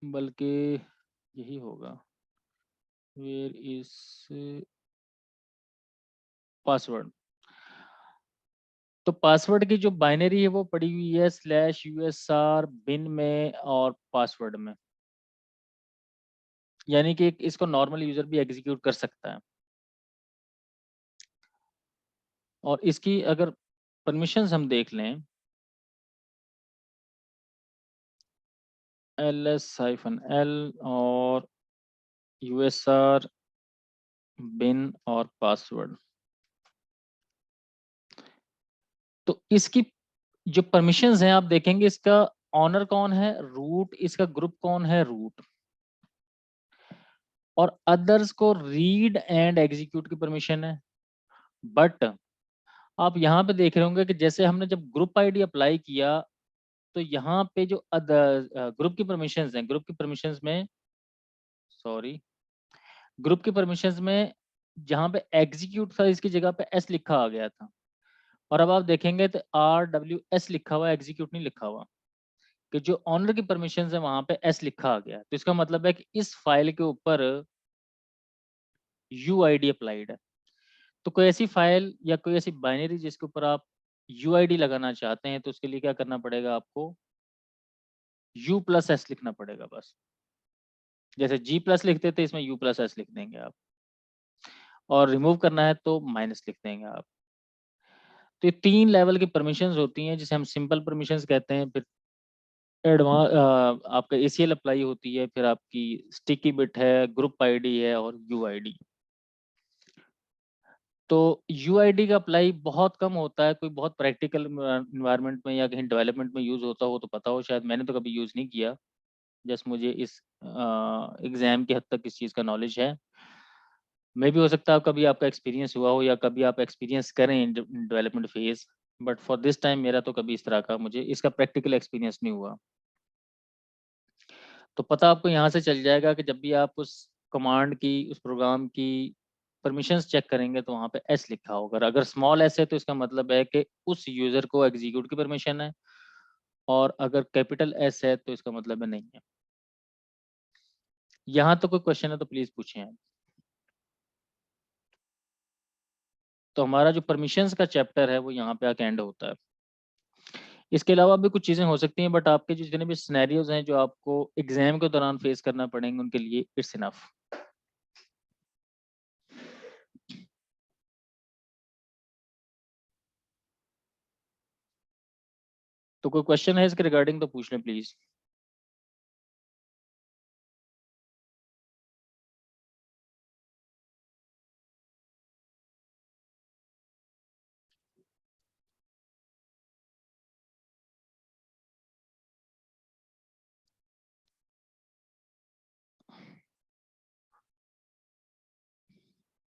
बल्कि यही होगा, वेयर इज पासवर्ड। तो पासवर्ड की जो बाइनरी है वो पड़ी हुई है /usr bin में और पासवर्ड में, यानी कि इसको नॉर्मल यूजर भी एग्जीक्यूट कर सकता है। और इसकी अगर परमिशंस हम देख लें, ls-l और usr bin और पासवर्ड, तो इसकी जो परमिशंस हैं आप देखेंगे इसका ऑनर कौन है, रूट, इसका ग्रुप कौन है, रूट, और अदर्स को रीड एंड एग्जीक्यूट की परमिशन है। बट आप यहाँ पे देख रहे होंगे कि जैसे हमने जब ग्रुप आईडी अप्लाई किया तो यहाँ पे जो ग्रुप की परमिशंस हैं, ग्रुप की परमिशंस में सॉरी ग्रुप की परमिशंस में जहाँ पे एग्जीक्यूट था इसकी जगह पे एस लिखा आ गया था, और अब आप देखेंगे तो RWS लिखा हुआ, एग्जीक्यूट नहीं लिखा हुआ, कि जो ऑनर की परमिशंस है वहां पे एस लिखा आ गया। तो इसका मतलब है कि इस फाइल के ऊपर UID अप्लाइड है। तो कोई ऐसी फाइल या कोई ऐसी बाइनरी जिसके ऊपर आप UID लगाना चाहते हैं तो उसके लिए क्या करना पड़ेगा, आपको U+S लिखना पड़ेगा बस। जैसे G+ लिखते थे इसमें U+S लिख देंगे आप, और रिमूव करना है तो माइनस लिख देंगे आप। तो ये 3 लेवल की परमिशंस होती हैं जिसे हम सिंपल परमिशंस कहते हैं, फिर एडवांस आपका ACL अप्लाई होती है, फिर आपकी स्टिकी बिट है, ग्रुप आईडी है और UID। तो UID का अप्लाई बहुत कम होता है, कोई बहुत प्रैक्टिकल इन्वायरमेंट में या कहीं डेवलपमेंट में यूज़ होता हो तो पता हो, शायद मैंने तो कभी यूज़ नहीं किया। जस्ट मुझे इस एग्ज़ाम की हद तक इस चीज़ का नॉलेज है। मे भी हो सकता है कभी आपका एक्सपीरियंस हुआ हो या कभी आप एक्सपीरियंस करें development phase, but for this time मेरा तो कभी इस तरह का मुझे इसका प्रैक्टिकल एक्सपीरियंस नहीं हुआ। तो पता आपको यहाँ से चल जाएगा कि जब भी आप उस कमांड की, उस प्रोग्राम की परमिशंस चेक करेंगे तो वहाँ पे एस लिखा होगा। अगर स्मॉल एस है तो इसका मतलब है कि उस यूज़र को एग्जीक्यूट की परमिशन है, और अगर कैपिटल एस है तो इसका मतलब है नहीं है। यहाँ तो कोई क्वेश्चन है तो प्लीज़ पूछें आप। तो हमारा जो परमिशंस का चैप्टर है वो यहाँ पे आके एंड होता है। इसके अलावा भी कुछ चीज़ें हो सकती हैं, बट आपके जो जितने भी सिनेरियोज हैं जो आपको एग्जाम के दौरान फेस करना पड़ेंगे उनके लिए इट्स इनफ। तो कोई क्वेश्चन है इसके रिगार्डिंग तो पूछ लें प्लीज़।